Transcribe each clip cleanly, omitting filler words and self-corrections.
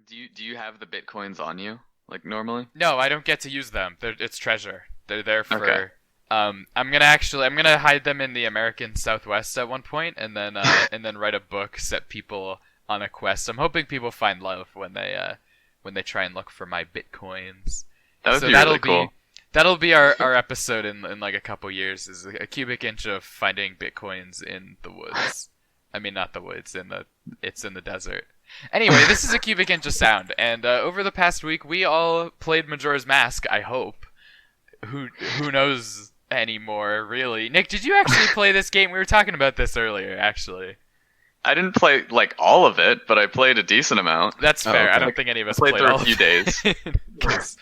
Do you have the bitcoins on you like normally? No, I don't get to use them. It's treasure. They're there for. Okay. I'm gonna hide them in the American Southwest at one point, and then and then write a book, set people on a quest. I'm hoping people find love when they try and look for my bitcoins. That would So be that'll really cool. that'll be our episode in like a couple years. Is a cubic inch of finding bitcoins in the woods. I mean, not the woods. It's in the desert. Anyway, this is a cubic inch of sound, and over the past week we all played Majora's Mask. I hope. Who knows anymore, really? Nick, did you actually play this game? We were talking about this earlier, actually. I didn't play like all of it, but I played a decent amount. That's fair. okay. I don't think any of us Played played through all a few of days. it. 'Cause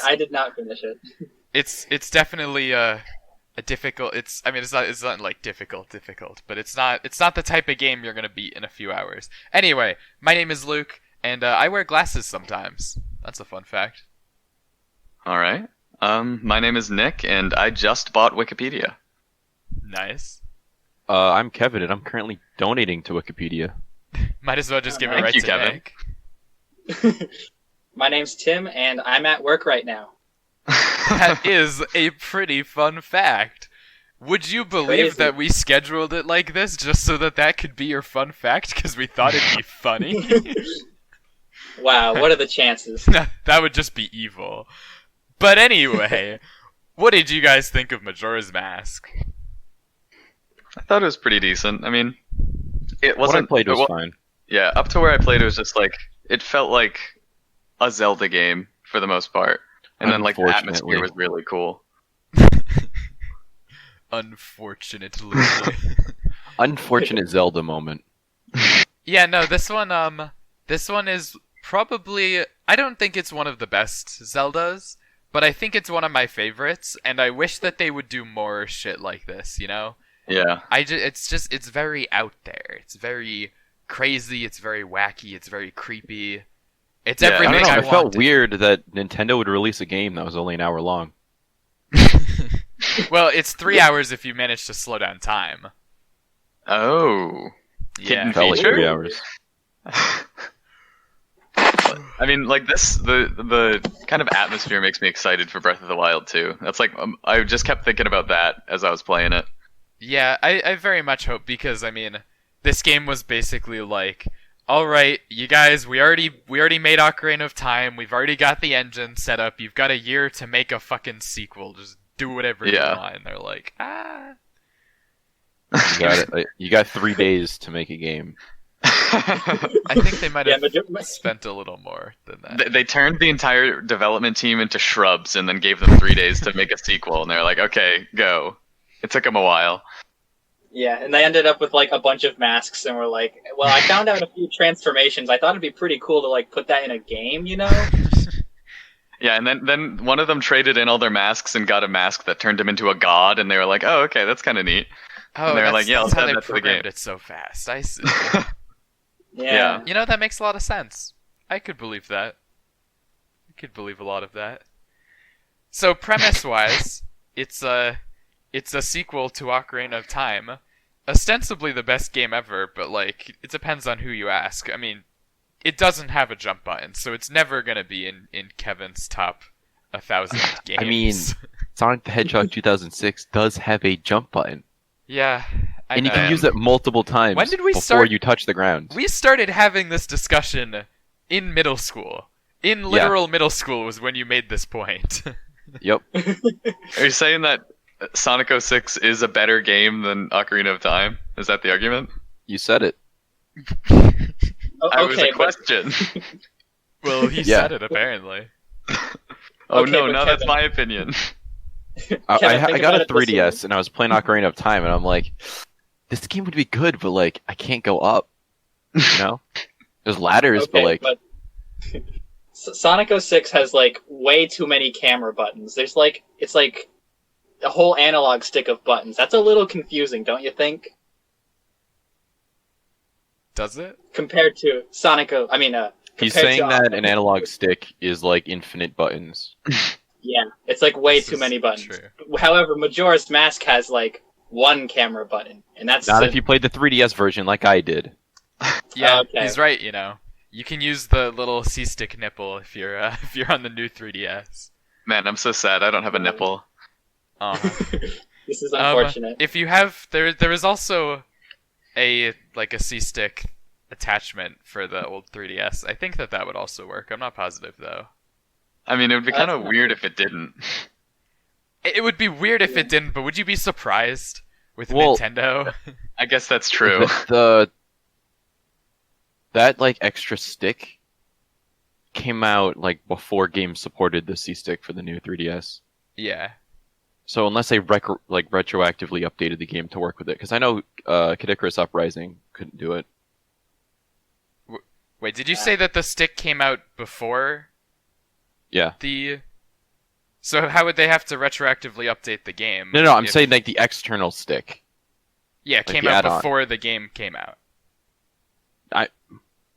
I did not finish it. it's definitely a difficult. It's not like difficult, but it's not the type of game you're gonna beat in a few hours. Anyway, my name is Luke, and I wear glasses sometimes. That's a fun fact. All right. My name is Nick, and I just bought Wikipedia. Nice. I'm Kevin, and I'm currently donating to Wikipedia. Might as well just give it Thank right you, to Kevin. Nick. My name's Tim, and I'm at work right now. That is a pretty fun fact. Would you believe Crazy. that we scheduled it like this just so that could be your fun fact because we thought it'd be funny? Wow, what are the chances? That would just be evil. But anyway, what did you guys think of Majora's Mask? I thought it was pretty decent. I mean, it What I wasn't. played was well, fine. Yeah, up to where I played, it was just like it felt like a Zelda game for the most part, and then like the atmosphere Unfortunately. was really cool. Unfortunately. Unfortunate Zelda moment. Yeah, no, this one is probably, I don't think it's one of the best Zeldas, but I think it's one of my favorites, and I wish that they would do more shit like this, you know? Yeah. It's very out there. It's very crazy, it's very wacky, it's very creepy. It's Yeah, I everything don't know, I It felt wanted. weird that Nintendo would release a game that was only an hour long. Well, it's 3 hours if you manage to slow down time. Oh. Yeah. Hidden Felt like feature? 3 hours. I mean, like this, the kind of atmosphere makes me excited for Breath of the Wild too. That's like I just kept thinking about that as I was playing it. Yeah, I very much hope, because I mean, this game was basically like, all right, you guys, we already made Ocarina of Time. We've already got the engine set up. You've got a year to make a fucking sequel. Just do whatever you Yeah. want. And they're like, ah. You got it. You got 3 days to make a game. I think they might Yeah, have spent a little more than that. They turned the entire development team into shrubs and then gave them 3 days to make a sequel, and they're like, okay, go. It took them a while. Yeah, and they ended up with like a bunch of masks, and were like, "Well, I found out a few transformations. I thought it'd be pretty cool to like put that in a game, you know?" Yeah, and then one of them traded in all their masks and got a mask that turned him into a god, and they were like, oh, okay, that's kind of neat. Oh, they were that's, like, yeah, that's let's how add they that to the programmed game. it so fast. I see. Yeah. You know, that makes a lot of sense. I could believe that. I could believe a lot of that. So, premise-wise, it's a sequel to Ocarina of Time. Ostensibly the best game ever, but, like, it depends on who you ask. I mean, it doesn't have a jump button, so it's never gonna be in Kevin's top 1,000 games. I mean, Sonic the Hedgehog 2006 does have a jump button, yeah, I and you know. can use it multiple times When did we before start- you touch the ground. We started having this discussion in middle school. In literal middle school was when you made this point. Yep. Are you saying that Sonic 06 is a better game than Ocarina of Time? Is that the argument? You said it. I was a but question. Well, he Yeah. said it, apparently. Oh Okay, no, but now that's Kevin- my opinion. Kevin, I think got about a it this 3DS and I was playing Ocarina of Time, and I'm like, this game would be good, but like I can't go up. You know, there's ladders, but like Sonic 06 has like way too many camera buttons. It's like a whole analog stick of buttons. That's a little confusing, don't you think? Does it? Compared to Sonic, he's compared saying to that Ocarina. an analog stick is like infinite buttons. Yeah, it's like way This too is many buttons. true. However, Majora's Mask has like one camera button, and that's Not if you played the 3DS version like I did. Yeah, Okay. he's right, you know. You can use the little C-stick nipple if you're if you're on the new 3DS. Man, I'm so sad. I don't have a nipple. This is unfortunate. If you have, there is also a C-stick attachment for the old 3DS. I think that would also work. I'm not positive though. I mean, it would be kind of weird if it didn't. It would be weird if it didn't, but would you be surprised with Well, Nintendo? I guess that's true. That like extra stick came out like before games supported the C-stick for the new 3DS. Yeah. So unless they retroactively updated the game to work with it, because I know Kid Icarus Uprising couldn't do it. Wait, did you say that the stick came out before Yeah. the? So how would they have to retroactively update the game? No, I'm saying like the external stick. Yeah, it came the out add-on. before the game came out.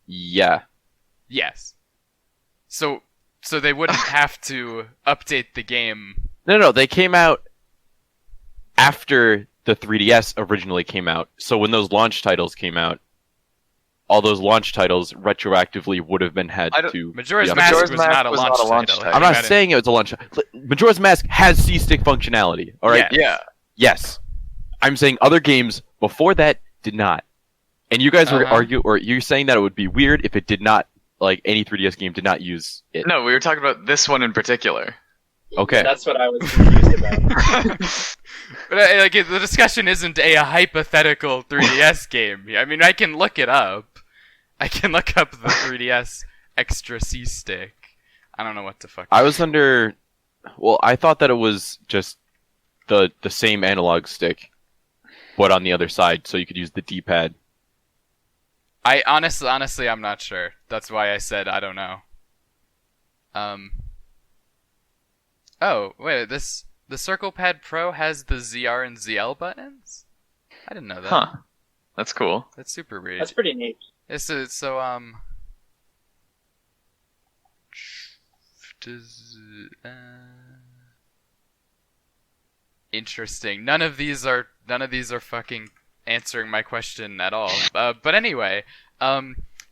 Yeah. Yes. So they wouldn't have to update the game. No, they came out after the 3DS originally came out. So when those launch titles came out, all those launch titles retroactively would have been to. Majora's Yeah, Mask Majora's was Mask not a was launch not a launch title. title. I'm not saying it was a launch. Majora's Mask has C-stick functionality. All right. Yeah. Yeah. Yes. I'm saying other games before that did not. And you guys were you're saying that it would be weird if it did not, like any 3DS game did not use it. No, we were talking about this one in particular. Okay. That's what I was confused about. But like the discussion isn't a hypothetical 3DS game. I mean, I can look it up. I can look up the 3DS extra C stick. I don't know what the fuck. I was under. Well, I thought that it was just the same analog stick, but on the other side, so you could use the D-pad. I honestly, I'm not sure. That's why I said I don't know. Oh wait, the Circle Pad Pro has the ZR and ZL buttons. I didn't know that. Huh. That's cool. That's super weird. That's pretty neat. Interesting. None of these are fucking answering my question at all. But anyway,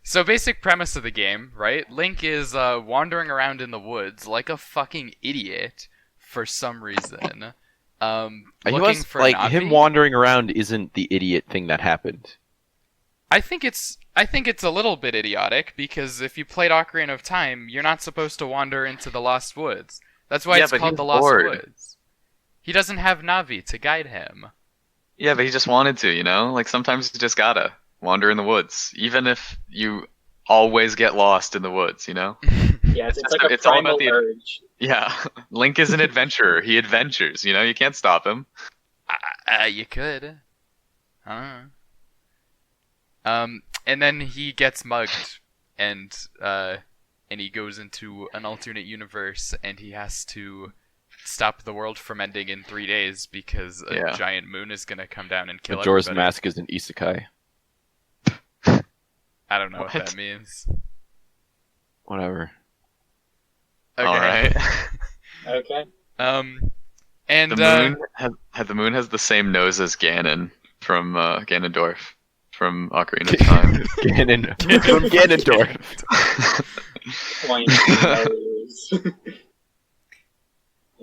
so basic premise of the game, right? Link is wandering around in the woods like a fucking idiot for some reason. Looking for like Navi. him wandering around isn't the idiot thing that happened. I think it's a little bit idiotic because if you played Ocarina of Time, you're not supposed to wander into the Lost Woods. That's why it's but called he's the Lost bored. Woods. He doesn't have Navi to guide him. Yeah, but he just wanted to, you know? Like, sometimes you just gotta wander in the woods. Even if you always get lost in the woods, you know? Yeah, it's like a It's all primal about the- urge. Yeah. Link is an adventurer. He adventures, you know? You can't stop him. You could. I don't know. And then he gets mugged, and he goes into an alternate universe, and he has to stop the world from ending in 3 days because a giant moon is gonna come down and kill Majora's everybody. Mask is an isekai. I don't know what What? that means. Whatever. Okay. All right. Okay. And The moon has the same nose as Ganon from Ganondorf from Ocarina of Time. From Ganondorf. Pointy nose.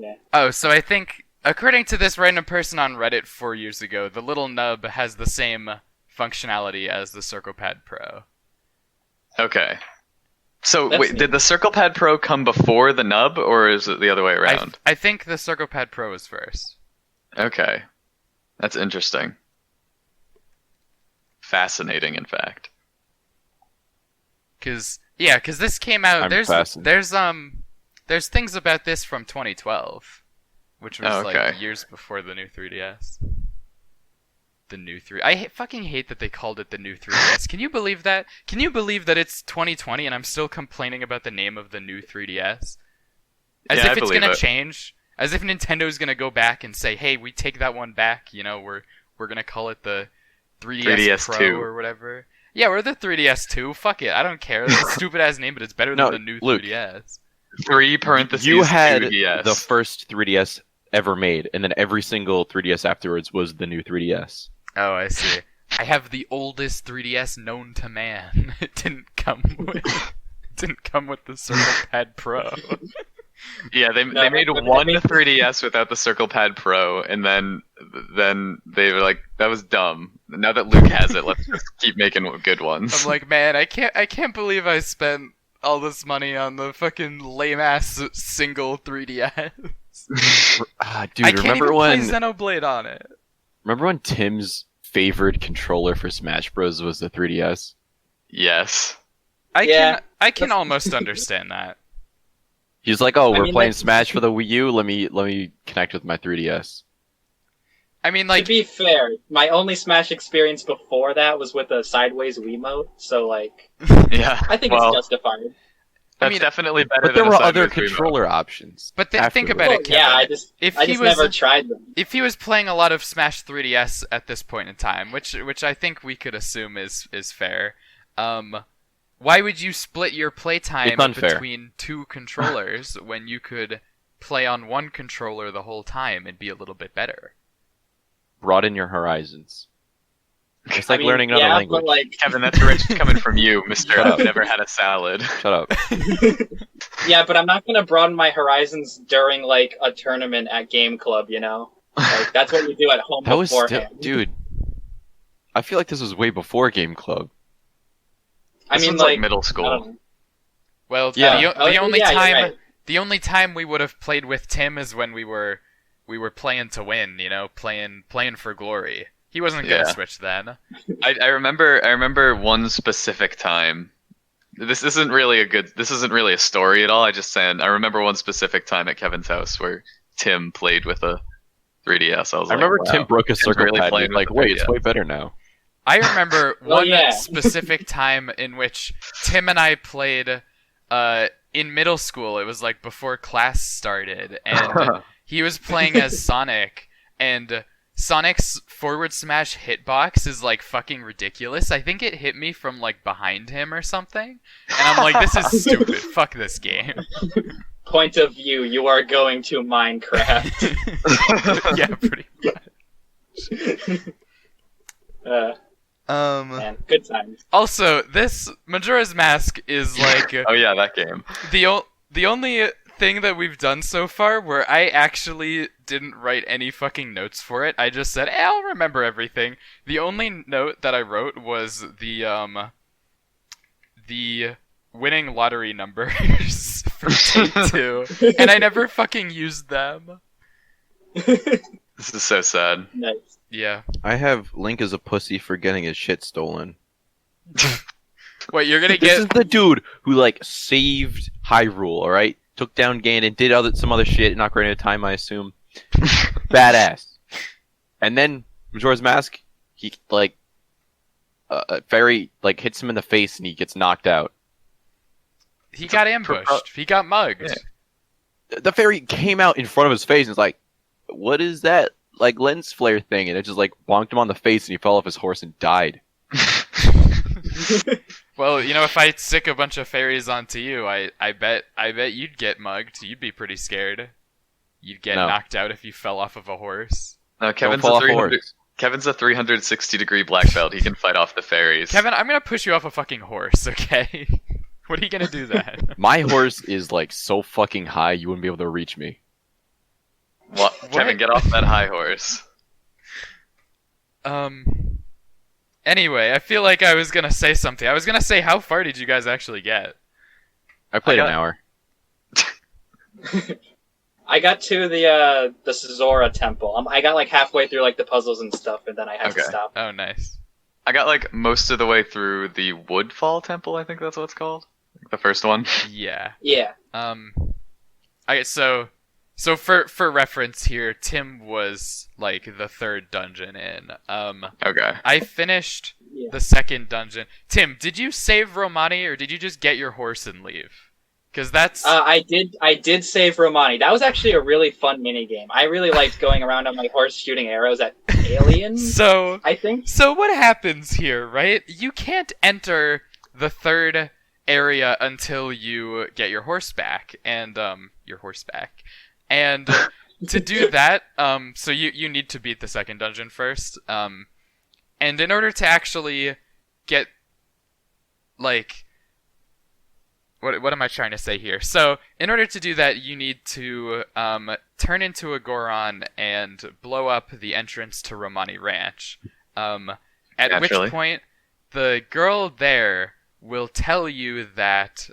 Yeah. oh, so I think according to this random person on Reddit 4 years ago, the little nub has the same functionality as the Circle Pad Pro. Okay. So, That's wait, neat. did the Circle Pad Pro come before the nub, or is it the other way around? I think the Circle Pad Pro is first. Okay. That's interesting. Fascinating, in fact. Cause this came out. I'm There's things about this from 2012, which was Oh, okay. like years before the new 3DS. The new 3. I fucking hate that they called it the new 3DS. Can you believe that? Can you believe that it's 2020 and I'm still complaining about the name of the new 3DS? As Yeah, I if it's believe gonna it. change. As if Nintendo's gonna go back and say, "Hey, we take that one back. You know, we're gonna call it the 3DS, 3DS Pro 2. or whatever." Yeah, we're the 3DS 2. Fuck it, I don't care. It's a stupid ass name, but it's better No, than the new Luke. 3DS. 3 parentheses You had 2DS. the first 3DS ever made, and then every single 3DS afterwards was the new 3DS. Oh, I see. I have the oldest 3DS known to man. It didn't come with the Circle Pad Pro. Yeah, they made one 3DS without the Circle Pad Pro, and then they were like, that was dumb. Now that Luke has it, let's just keep making good ones. I'm like, man, I can't believe I spent all this money on the fucking lame ass single 3DS. Dude, I can't remember even when play Xenoblade on it. remember when Tim's favorite controller for Smash Bros was the 3DS? Yes. Yeah. I can almost understand that. He's like, "Oh, I we're mean, playing that's- Smash for the Wii U. Let me connect with my 3DS." I mean, To like, be fair, my only Smash experience before that was with a sideways Wiimote, so like Yeah. I think well, it's justified. that's mean, definitely better But than there a were other sideways remote. controller options. but think afterwards. about Well, it, Kevin. yeah, I just never tried them. If he was playing a lot of Smash 3DS at this point in time, which I think we could assume is fair, why would you split your playtime It's unfair. between two controllers when you could play on one controller the whole time and be a little bit better? Broaden your horizons. It's like I mean, learning another yeah, language. But like, Kevin, that's rich coming from you, Mister. Shut up. I've never had a salad. Shut up. yeah, but I'm not gonna broaden my horizons during like a tournament at Game Club. You know, like that's what you do at home That was still, beforehand. dude. I feel like this was way before Game Club. I This mean, one's like middle I school. don't know. Well, Yeah. the only yeah, you're time right. the only time we would have played with Tim is when we were playing to win, you know, playing for glory. He wasn't gonna Yeah. switch then. I remember one specific time. This isn't really a story at all. I just saying I remember one specific time at Kevin's house where Tim played with a 3DS. I was I like, remember wow. Tim broke a circle really pad. And playing was like, with the wait, it's 3DS. way better now. I remember Well, one yeah. specific time in which Tim and I played in middle school. It was like before class started, and he was playing as Sonic, and Sonic's forward smash hitbox is like fucking ridiculous. I think it hit me from like behind him or something, and I'm like, this is stupid. Fuck this game. Point of view: you are going to Minecraft. Yeah, pretty much. Man, good times. Also, this Majora's Mask is like Oh yeah, that game. the only thing that we've done so far where I actually didn't write any fucking notes for it. I just said, I'll remember everything. The only note that I wrote was the winning lottery numbers for Take 2, and I never fucking used them. This is so sad. Nice. Yeah. I have Link as a pussy for getting his shit stolen. Wait, you're gonna This get... is the dude who like saved Hyrule, all right? Took down Ganon, did some other shit, not Ocarina of Time, I assume. Badass. And then Majora's Mask, he like a fairy like hits him in the face and he gets knocked out. He got ambushed. He got mugged. Yeah. The fairy came out in front of his face and was like, "What is that like lens flare thing?" And it just like bonked him on the face and he fell off his horse and died. Well, you know, if I stick a bunch of fairies onto you, I bet you'd get mugged. You'd be pretty scared. You'd get No. knocked out if you fell off of a horse. No, Don't fall off a horse. Kevin's a 360-degree black belt. He can fight off the fairies. Kevin, I'm gonna push you off a fucking horse, okay? What are you gonna do then? My horse is like so fucking high you wouldn't be able to reach me. What? Kevin, get off that high horse. Anyway, I feel like I was gonna say something. I was gonna say, how far did you guys actually get? I played I an got- hour. I got to the Zora temple. I got like halfway through like the puzzles and stuff, and then I had to Okay. stop. Oh, nice. I got like most of the way through the Woodfall Temple. I think that's what it's called. The first one. Yeah. Yeah. Okay, so for reference here, Tim was like the third dungeon in. Okay. I finished Yeah. the second dungeon. Tim, did you save Romani or did you just get your horse and leave? Because that's I did save Romani. That was actually a really fun mini game. I really liked going around on my horse shooting arrows at aliens. so. I think. So what happens here, right? You can't enter the third area until you get your horse back, and to do that, so you need to beat the second dungeon first. And in order to actually get, like, what am I trying to say here? So, in order to do that, you need to turn into a Goron and blow up the entrance to Romani Ranch. At Naturally. which point, the girl there will tell you that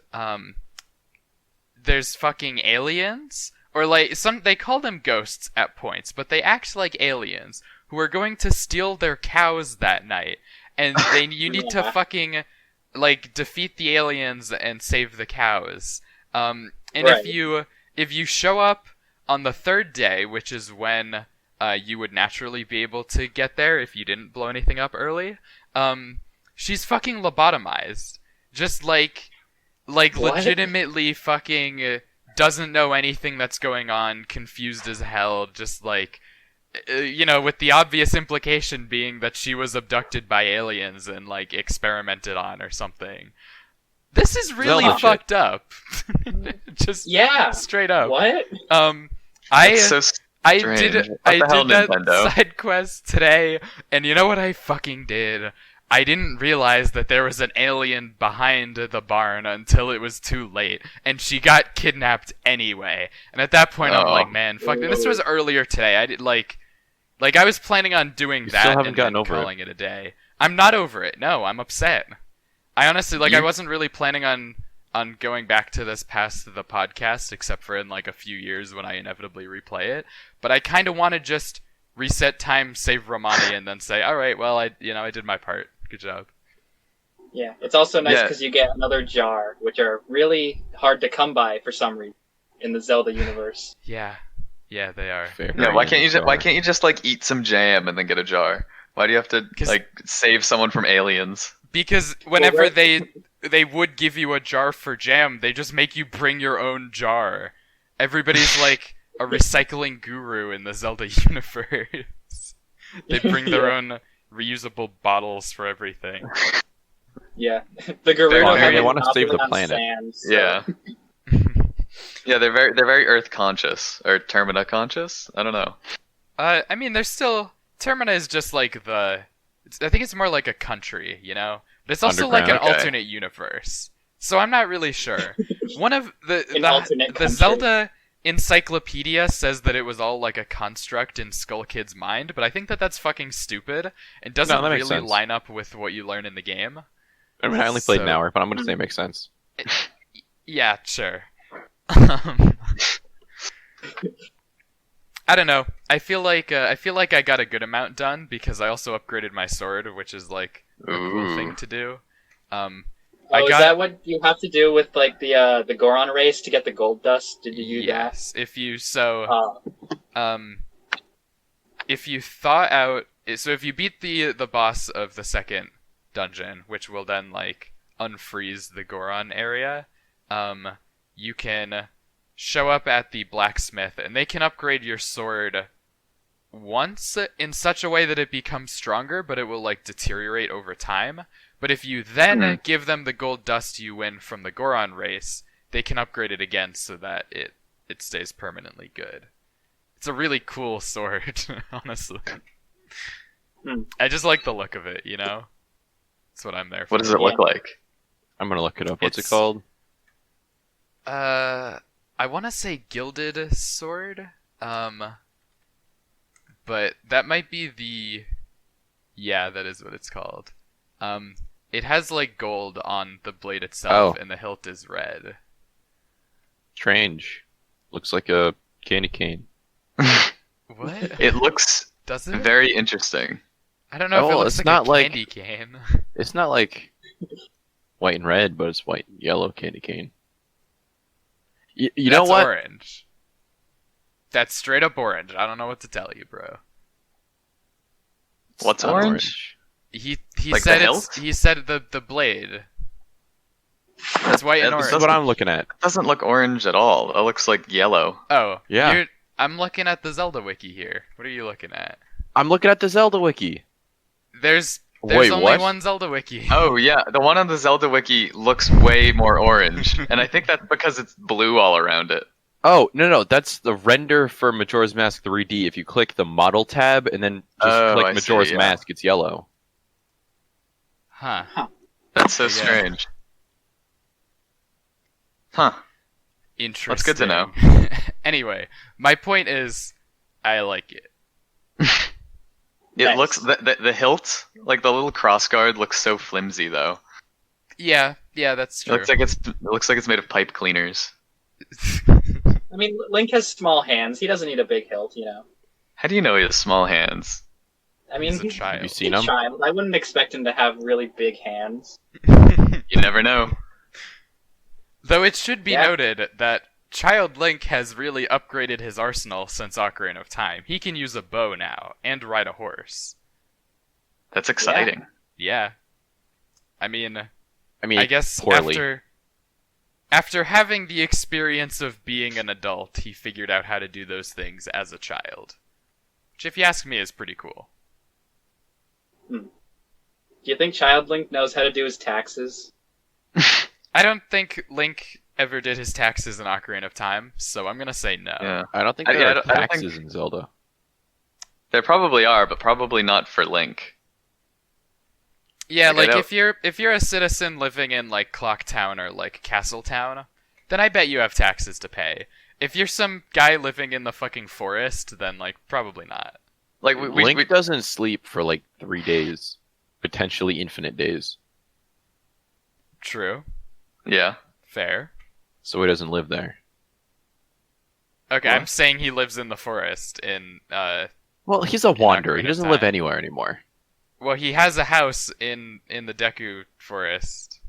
there's fucking aliens, or like they call them ghosts at points, but they act like aliens who are going to steal their cows that night, and you need to fucking like defeat the aliens and save the cows. And Right. if you show up on the third day, which is when you would naturally be able to get there if you didn't blow anything up early, she's fucking lobotomized. Just like What? legitimately fucking doesn't know anything that's going on, confused as hell, just like, with the obvious implication being that she was abducted by aliens and like experimented on or something. This is really Zelda fucked up. Just Yeah. straight up. What? It's so I strange. did What I the hell, did that Nintendo? side quest today, and you know what I fucking did? I didn't realize that there was an alien behind the barn until it was too late, and she got kidnapped anyway. And at that point, I'm Oh. like, man, fuck. This was earlier today. I did like I was planning on doing You that still haven't and gotten then over it. calling it a day. I'm not over it. No, I'm upset. I honestly I wasn't really planning on going back to this past the podcast, except for in like a few years when I inevitably replay it. But I kind of want to just reset time, save Romani, and then say, all right, well, I did my part. Good job. Yeah. It's also nice Yeah. because you get another jar, which are really hard to come by for some reason in the Zelda universe. Yeah, they are. Fair. Yeah, why can't you Jar. just like eat some jam and then get a jar? Why do you have to 'Cause- like save someone from aliens? Because whenever Well, they would give you a jar for jam, they just make you bring your own jar. Everybody's like a recycling guru in the Zelda universe. They bring their Yeah. own reusable bottles for everything. Yeah. The Gerudo Well, I mean, have they a wanna save the monopoly on planet. sand, so- Yeah. Yeah, they're very Earth conscious or Termina conscious. I don't know. I mean, there's still Termina is just like I think it's more like a country, But it's also like an Underground, okay. alternate universe. So I'm not really sure. One of An alternate the country. Zelda encyclopedia says that it was all like a construct in Skull Kid's mind, but I think that that's fucking stupid and doesn't that makes really sense. line up with what you learn in the game. I mean, I only played an So- hour, but I'm gonna say it makes sense. Yeah, sure. I don't know. I feel like I got a good amount done because I also upgraded my sword, which is like a cool Ooh. thing to do. Oh, is that what you have to do with like the Goron race to get the gold dust? Did you do yes. If you that? if you thaw out, so if you beat the boss of the second dungeon, which will then like unfreeze the Goron area, you can show up at the blacksmith and they can upgrade your sword once in such a way that it becomes stronger, but it will like deteriorate over time. But if you then give them the gold dust you win from the Goron race, they can upgrade it again so that it stays permanently good. It's a really cool sword, honestly. I just like the look of it, That's what I'm there for. What does it look like? I'm gonna look it up. What's it It's- called? I want to say Gilded Sword, but that might be the... Yeah, that is what it's called. It has, like, gold on the blade itself, Oh. and the hilt is red. Strange. Looks like a candy cane. What? It looks Does it? very interesting. I don't know if it Oh, looks it's like not a like- candy cane. It's not like white and red, but it's white and yellow candy cane. You know That's what? orange. That's straight up orange. I don't know what to tell you, bro. What's Not orange? He Like said the it's hilt? he said the blade. It's white and It orange. That's what I'm looking at. It doesn't look orange at all. It looks like yellow. Oh, Yeah. I'm looking at the Zelda wiki here. What are you looking at? I'm looking at the Zelda wiki. There's Wait, only what? one Zelda wiki. Oh yeah, the one on the Zelda wiki looks way more orange, and I think that's because it's blue all around it. Oh, no, that's the render for Majora's Mask 3D. If you click the model tab and then just Oh, click I see, Majora's yeah. Mask, it's yellow. Huh. That's so Yeah. strange. Huh. Interesting. That's good to know. Anyway, my point is, I like it. It Nice. looks the hilt, like the little crossguard, looks so flimsy though. Yeah, that's It true. looks like it's made of pipe cleaners. I mean, Link has small hands. He doesn't need a big hilt, you know. How do you know he has small hands? I mean, He's a he's child. Have you a seen him? child. I wouldn't expect him to have really big hands. You never know. Though it should be Yeah. noted that Child Link has really upgraded his arsenal since Ocarina of Time. He can use a bow now and ride a horse. That's exciting. Yeah. I mean, I I guess poorly. after having the experience of being an adult, he figured out how to do those things as a child. Which, if you ask me, is pretty cool. Do you think Child Link knows how to do his taxes? I don't think Link ever did his taxes in Ocarina of Time, so I'm gonna say no. Yeah. I don't think I- there yeah, I are don't- I don't taxes in Zelda. There probably are, but probably not for Link. Yeah, Like, I like don't- if you're a citizen living in like Clock Town or like Castle Town, then I bet you have taxes to pay. If you're some guy living in the fucking forest, then like probably not. Like Link doesn't sleep for like 3 days, potentially infinite days, True. yeah. Fair. so he doesn't live there. Okay, What? I'm saying he lives in the forest in Well, he's a wanderer. Ocarina He of doesn't live Time. anywhere anymore. well, he has a house in the Deku forest.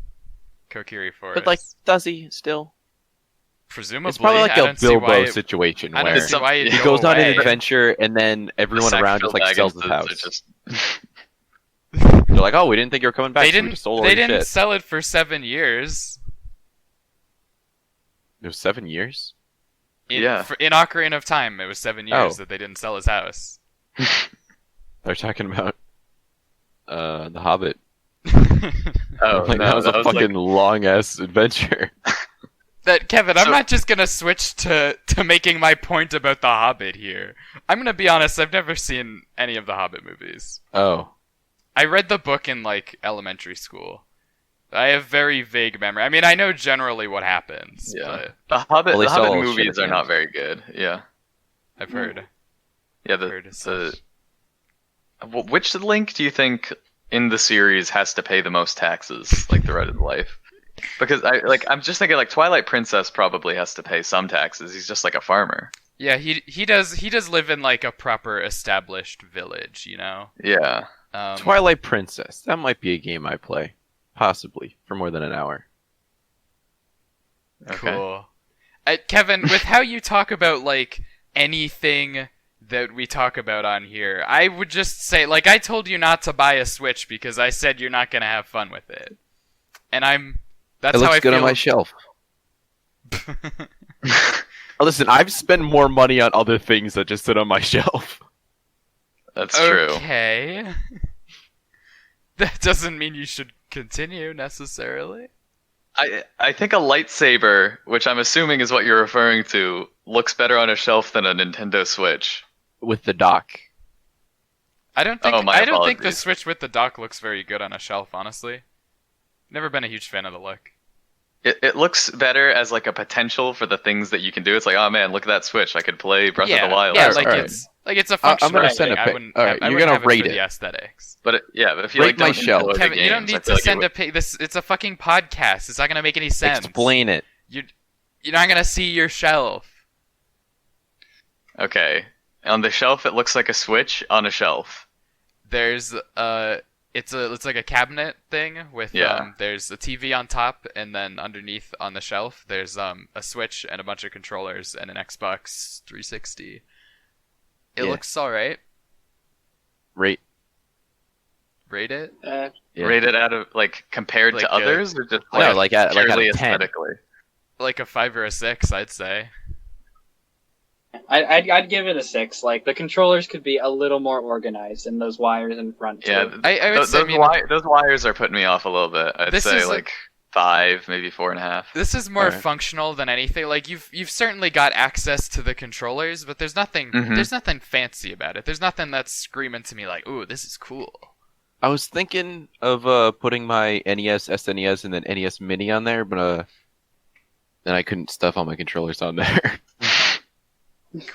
Kokiri forest. But like, does he still? presumably It's probably like I a don't see why Bilbo it- situation I where don't see why it'd he go goes on an away. adventure and then everyone The around sexual just like sells his dragons house. are just- They're like, "Oh, we didn't think you were coming back. They so we didn't just stole all they your didn't shit." sell it for 7 years. It was 7 years. Yeah. In Ocarina of Time, it was 7 years Oh. that they didn't sell his house. They're talking about the Hobbit. Oh, Like, no, that was a like- fucking long ass adventure. That Kevin, I'm So- not just gonna switch to making my point about the Hobbit here. I'm gonna be honest, I've never seen any of the Hobbit movies. Oh, I read the book in like elementary school. I have very vague memory. I mean, I know generally what happens, Yeah. but The Hobbit, Well, they the sell Hobbit all the shit movies at are the not end. very good. Yeah. I've heard. Yeah. Heard as such. Which Link do you think in the series has to pay the most taxes, like the rest of his life? Because I'm just thinking like Twilight Princess probably has to pay some taxes. He's just like a farmer. Yeah, he does live in like a proper established village, you know. Yeah. Twilight Princess. That might be a game I play, possibly for more than an hour. Okay. Cool. Kevin, with how you talk about like anything that we talk about on here, I would just say like I told you not to buy a Switch because I said you're not gonna have fun with it, and that's It how looks I good feel. on my shelf. Listen, I've spent more money on other things that just sit on my shelf. That's true. Okay. That doesn't mean you should continue necessarily. I think a lightsaber, which I'm assuming is what you're referring to, looks better on a shelf than a Nintendo Switch. With the dock. I don't think Oh, my I don't think the apologies. Switch with the dock looks very good on a shelf, honestly. Never been a huge fan of the look. It looks better as like a potential for the things that you can do. It's like, oh man, look at that Switch. I could play Breath of the Wild. Yeah, Alright, like alright. it's a I'm functional gonna thing. send a I pic. wouldn't. Alright, I you're wouldn't gonna have it rate for it. the aesthetics. But but if you Rate like my don't shelf. enjoy the Kevin, you don't games, need I feel to like send it a pic. It's a fucking podcast. It's not gonna make any sense. Explain it. You're not gonna see your shelf. Okay. On the shelf, it looks like a Switch on a shelf. There's it's like a cabinet thing with Yeah. there's a TV on top, and then underneath on the shelf there's a Switch and a bunch of controllers and an Xbox 360. It Yeah. looks alright. Rate. Rate it. Yeah. Rated out of like compared Like, to others, or just No, like out of purely 10. aesthetically. Like a 5 or a 6, I'd say. I'd give it a 6. Like the controllers could be a little more organized, and those wires in front. Too. Yeah, I would say, those wires are putting me off a little bit. I'd This say is like 5, maybe 4.5. This is more Alright. functional than anything. Like you've certainly got access to the controllers, but there's nothing Mhm. there's nothing fancy about it. There's nothing that's screaming to me like, "Ooh, this is cool." I was thinking of putting my NES, SNES, and then NES Mini on there, but then I couldn't stuff all my controllers on there.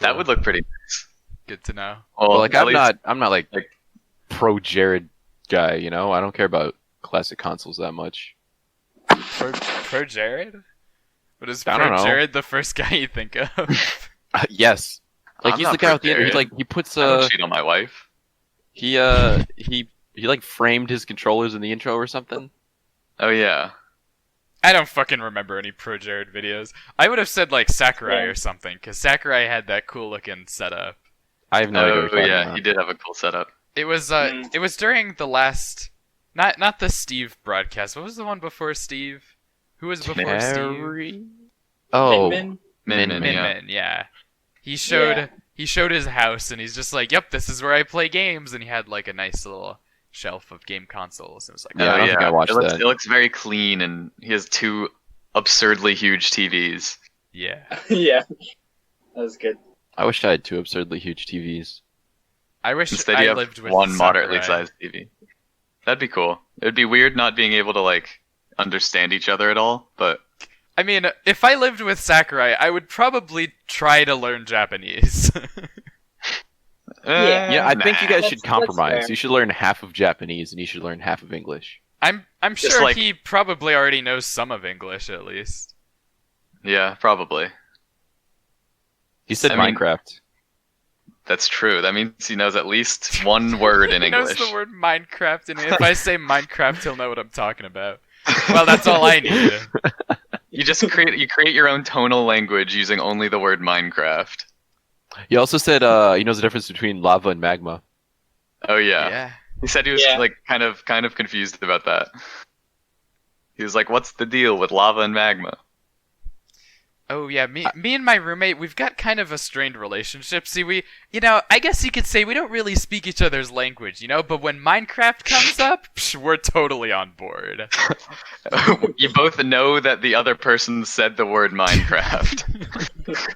That would look pretty nice. Good to know. Well, But like at I'm least- not like pro Jared guy, you know. I don't care about classic consoles that much. Pro Jared? What is I don't Pro know. Jared the first guy you think of? Yes, like I'm he's not the guy pro with the he Jared. like he puts I don't cheat on my wife. he like framed his controllers in the intro or something. Oh yeah. I don't fucking remember any Pro Jared videos. I would have said like Sakurai Yeah. or something, because Sakurai had that cool looking setup. I have no idea. Oh What you're talking yeah, about. he did have a cool setup. It was Mm. it was during the last not the Steve broadcast. What was the one before Steve? Who was before Steve? Terry? Oh, Min Min Min, Min, yeah. Min, yeah. He showed his house and he's just like, "Yep, this is where I play games." And he had like a nice little shelf of game consoles. It was like, Yeah, I don't think I watched that. It looks very clean, and he has two absurdly huge TVs. yeah. yeah, that was good. I wish I had two absurdly huge TVs. I wish Instead, I you have lived with one moderately Sakurai. sized TV. That'd be cool. It would be weird not being able to like understand each other at all, but I mean, if I lived with Sakurai, I would probably try to learn Japanese. Yeah, I think you guys should That's compromise. fair. You should learn half of Japanese and you should learn half of English. I'm Just sure like- he probably already knows some of English at least. yeah, probably. He said I mean- Minecraft. That's true. That means he knows at least one word in He English. knows the word Minecraft, and if I say Minecraft, he'll know what I'm talking about. Well, that's all I need. You just create your own tonal language using only the word Minecraft. He also said he knows the difference between lava and magma. Oh yeah. Yeah. He said he was Yeah. like kind of confused about that. He was like, "What's the deal with lava and magma?" Oh yeah, me and my roommate, we've got kind of a strained relationship. See, I guess you could say we don't really speak each other's language, but when Minecraft comes up, we're totally on board. You both know that the other person said the word Minecraft.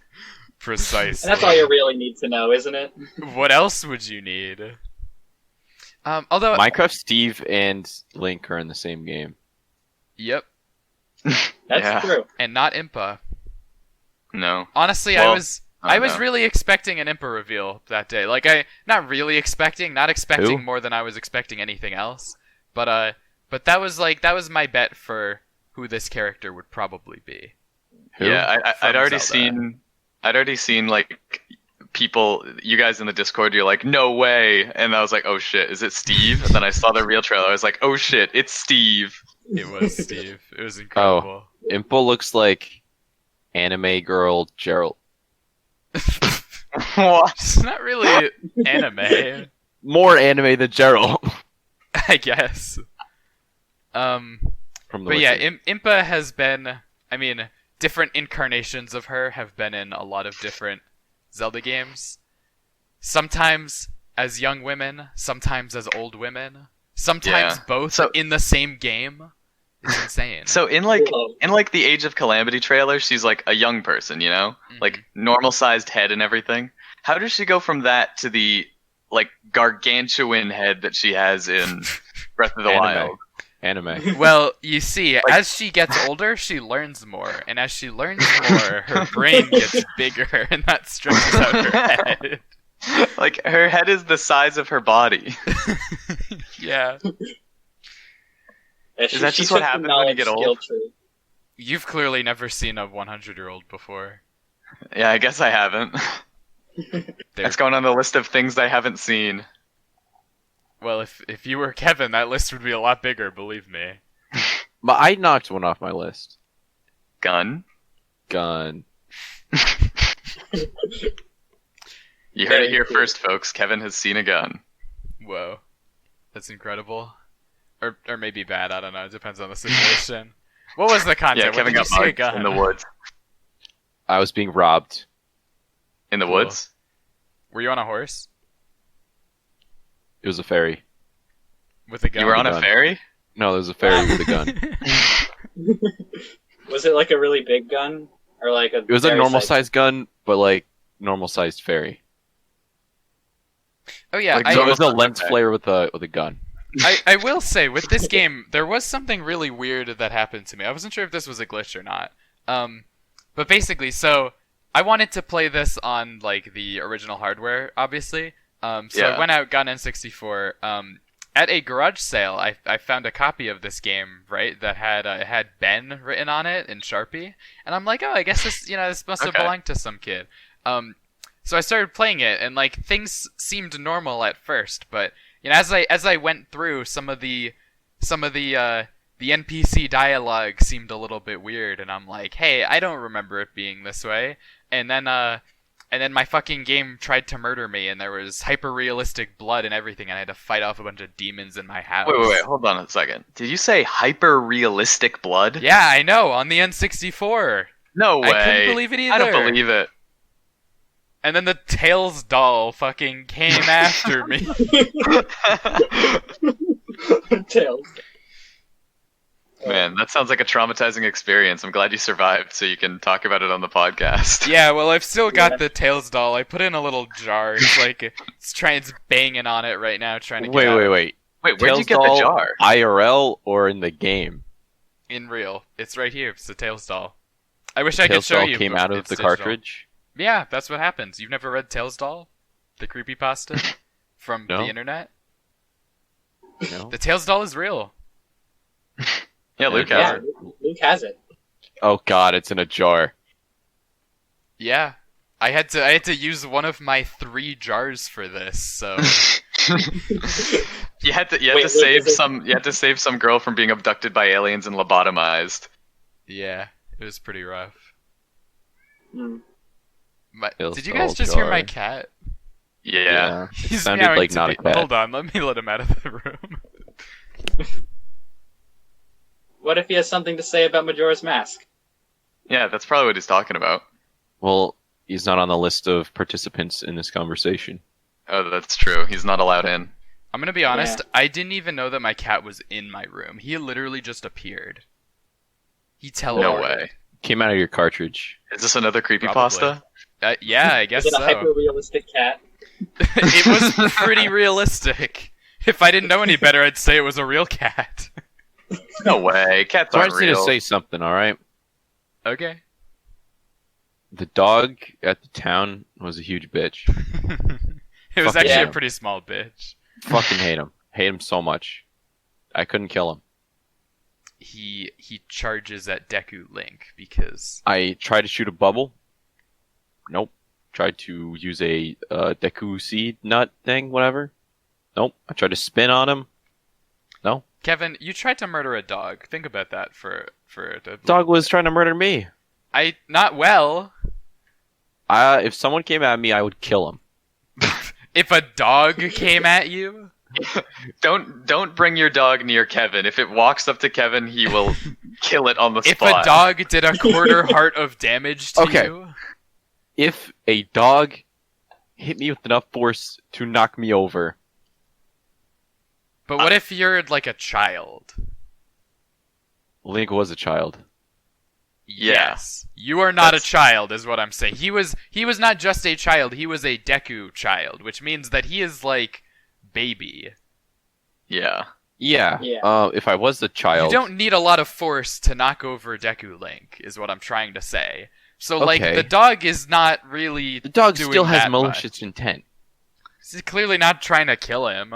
Precisely. And that's all you really need to know, isn't it? What else would you need? Although, Minecraft, Steve, and Link are in the same game. yep, That's Yeah. true. and not Impa. No. Honestly, Well, I don't was know. really expecting an Impa reveal that day. Like not expecting Who? more than I was expecting anything else. But that was my bet for who this character would probably be. Who? Yeah, I'd From already Zelda. seen like people, you guys in the Discord. You're like, "No way!" And I was like, "Oh shit, is it Steve?" And then I saw the real trailer. I was like, "Oh shit, it's Steve." It was Steve. It was incredible. Impa looks like anime girl Gerald. What? It's not really anime, More anime than Gerald. I guess. From the But yeah, Wiki. Impa has been. I mean, different incarnations of her have been in a lot of different Zelda games. Sometimes as young women, sometimes as old women, sometimes Yeah. both So- in the same game. It's insane. So in like the Age of Calamity trailer, she's like a young person, Mhm. like normal sized head and everything. How does she go from that to the like gargantuan head that she has in Breath of the Wild? Anime. Well, you see, as she gets older, she learns more, and as she learns more, her brain gets bigger, and that stretches out her head. Like her head is the size of her body. Yeah. Yeah, Is that she just what took the happens when you knowledge get old? skill tree. You've clearly never seen a 100-year-old before. Yeah, I guess I haven't. That's going on the list of things I haven't seen. Well, if you were Kevin, that list would be a lot bigger, believe me. But I knocked one off my list. Gun. Gun. You heard Very it here cool. first, folks. Kevin has seen a gun. Whoa. That's incredible. Or maybe bad, I don't know. It depends on the situation. What was the content? Yeah, When Kevin did you got see a mugged gun? in the woods. I was being robbed. In the Cool. woods. Were you on a horse? It was a ferry. With a gun? You were on a gun. ferry? No, there was a ferry with a gun. Was it like a really big gun, or like a? It was a very normal sized- sized gun, but like normal sized ferry. Oh yeah, Like So it was a Almost lens okay. flare with a gun. I will say, with this game, there was something really weird that happened to me. I wasn't sure if this was a glitch or not. But basically, so I wanted to play this on like the original hardware, obviously. So Yeah. I went out, got an N64. At a garage sale, I found a copy of this game, right, that had Ben written on it in Sharpie, and I'm like, oh, I guess this must have Okay. belonged to some kid. So I started playing it, and like things seemed normal at first, but as I went through, some of the NPC dialogue seemed a little bit weird, and I'm like, hey, I don't remember it being this way, and then my fucking game tried to murder me, and there was hyper-realistic blood and everything, and I had to fight off a bunch of demons in my house. Wait, hold on a second. Did you say hyper-realistic blood? Yeah, I know, on the N64. No way. I couldn't believe it either. I don't believe it. And then the Tails doll fucking came after me. Tails. Man, that sounds like a traumatizing experience. I'm glad you survived, so you can talk about it on the podcast. Yeah, well, I've still got Yeah. the Tails doll. I put it in a little jar. It's banging on it right now, trying to get Wait, out. wait, wait. Wait, where'd you Tails get the doll, jar? IRL or in the game? In real. It's right here. It's the Tails doll. I wish I could Tails show doll you. came but out of it's the digital. cartridge. Yeah, that's what happens. You've never read Tails doll? The creepypasta from No. the internet? No? The Tails doll is real. Yeah, Luke has Yeah, it. Luke has it. Oh god, it's in a jar. Yeah. I had to use one of my 3 jars for this, so You had to Wait, save is it- some. You had to save some girl from being abducted by aliens and lobotomized. yeah, it was pretty rough. Hmm. Did you Tails guys doll just hear my jar. cat? Yeah. He's Sounded meowing like to not a me. cat. Hold on, let me let him out of the room. What if he has something to say about Majora's Mask? Yeah, that's probably what he's talking about. Well, he's not on the list of participants in this conversation. Oh, that's true. He's not allowed in. I'm gonna be honest, I didn't even know that my cat was in my room. He literally just appeared. He teleported. No way. Came out of your cartridge. Is this another creepypasta? Yeah, I guess Is it a so. hyper-realistic cat? It was pretty realistic. If I didn't know any better, I'd say it was a real cat. No way. Cats So I aren't just need to real. say something, alright? Okay. The dog at the town was a huge bitch. It was Fucking actually yeah. a pretty small bitch. Fucking hate him. Hate him so much. I couldn't kill him. He charges at Deku Link because I tried to shoot a bubble. Nope. Tried to use a Deku seed nut thing, whatever. Nope. I tried to spin on him. No. Kevin, you tried to murder a dog. Think about that for a Dog was trying to murder me. not well. If someone came at me, I would kill him. If a dog came at you, Don't bring your dog near Kevin. If it walks up to Kevin, he will kill it on the if spot. a dog did a quarter heart of damage to Okay. you, If a dog hit me with enough force to knock me over, but what if you're like a child? Link was a child. Yeah. Yes. You are not That's- a child is what I'm saying. He was not just a child, he was a Deku child, which means that he is like baby. Yeah. Yeah. Yeah. If I was the child, You don't need a lot of force to knock over Deku Link, is what I'm trying to say. So like Okay. the dog is not really the dog doing still has that malicious intent. He's clearly not trying to kill him.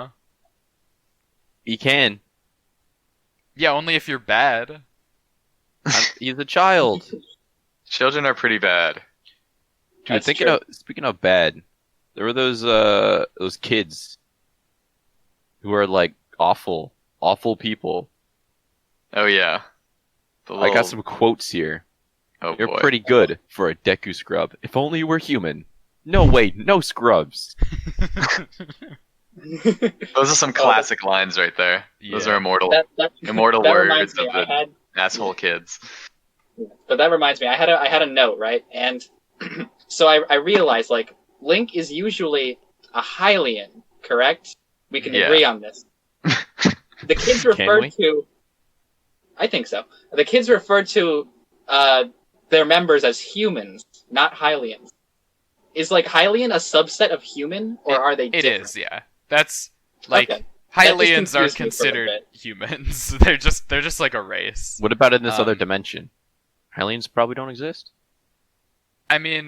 He can. Yeah, only if you're bad. He's a child. Children are pretty bad. Dude, That's true. speaking of bad, there were those kids who are like awful people. Oh yeah. The I got little- some quotes here. Oh You're boy. pretty good for a Deku scrub. If only you were human. No, wait, no scrubs. Those are some classic lines right there. Those Yeah. are immortal that immortal that words reminds of me. I the had, asshole kids. but that reminds me. I had a note, right? And so I realized like Link is usually a Hylian, correct? We can Yeah. agree on this. The kids refer we? to. I think so. The kids refer to their members as humans, not Hylians. Is like Hylian a subset of human, or are they It different? is, yeah. That's like Okay. Hylians are confused me for a considered bit. humans. They're just like a race. What about in this other Um, dimension? Aliens probably don't exist. I mean,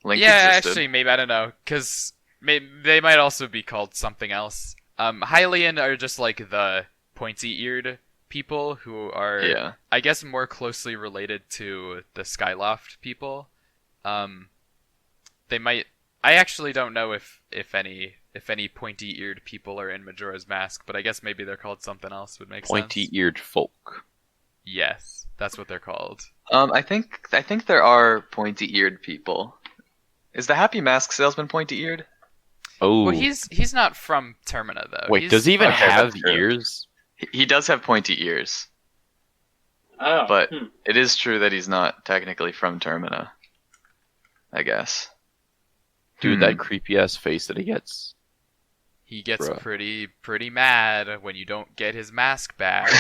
Link yeah, existed. actually, maybe I don't know, because they might also be called something else. Hylian are just like the pointy-eared people who are, Yeah. I guess, more closely related to the Skyloft people. They might. I actually don't know if any pointy-eared people are in Majora's Mask, but I guess maybe they're called something else would make sense. Pointy-eared folk. Yes, that's what they're called. I think there are pointy-eared people. Is the Happy Mask salesman pointy-eared? Oh, Well, he's not from Termina though. wait, He's does he even Okay, have that's true. ears? He does have pointy ears, Oh, but it is true that he's not technically from Termina. I guess. Dude, that creepy ass face that he gets. He gets Bruh. pretty mad when you don't get his mask back.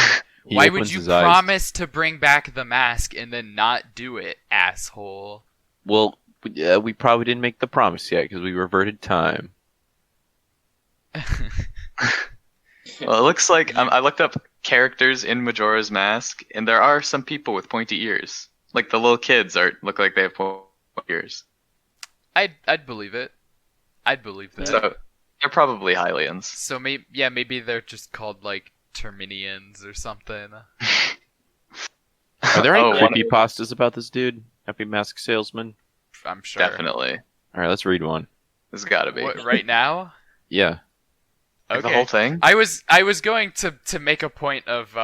He Why would opens you his eyes. promise to bring back the mask and then not do it, asshole? Well, we probably didn't make the promise yet because we reverted time. Well, it looks like I looked up characters in Majora's Mask, and there are some people with pointy ears. Like the little kids look like they have pointy ears. I'd believe it. I'd believe that. So they're probably Hylians. So maybe they're just called like Terminians or something. Are there any Oh, creepypastas about this dude? Happy Mask Salesman? I'm sure. Definitely. Alright, let's read one. There's gotta be. What, right now? Yeah. Like Okay. the whole thing? I was going to make a point of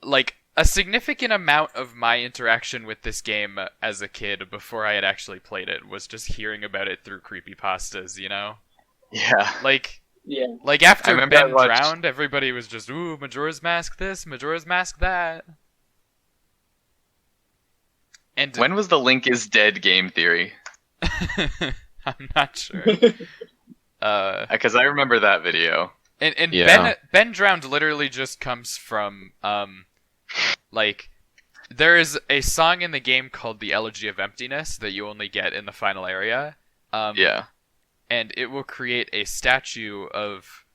like a significant amount of my interaction with this game as a kid before I had actually played it was just hearing about it through creepypastas, you know? Yeah. Like yeah. like after I remember I Ben watched- drowned, everybody was just, ooh, Majora's Mask this, Majora's Mask that. And When was the Link is dead game theory? I'm not sure. Because I remember that video. And Yeah. Ben drowned literally just comes from like there is a song in the game called the Elegy of Emptiness that you only get in the final area. Yeah. And it will create a statue of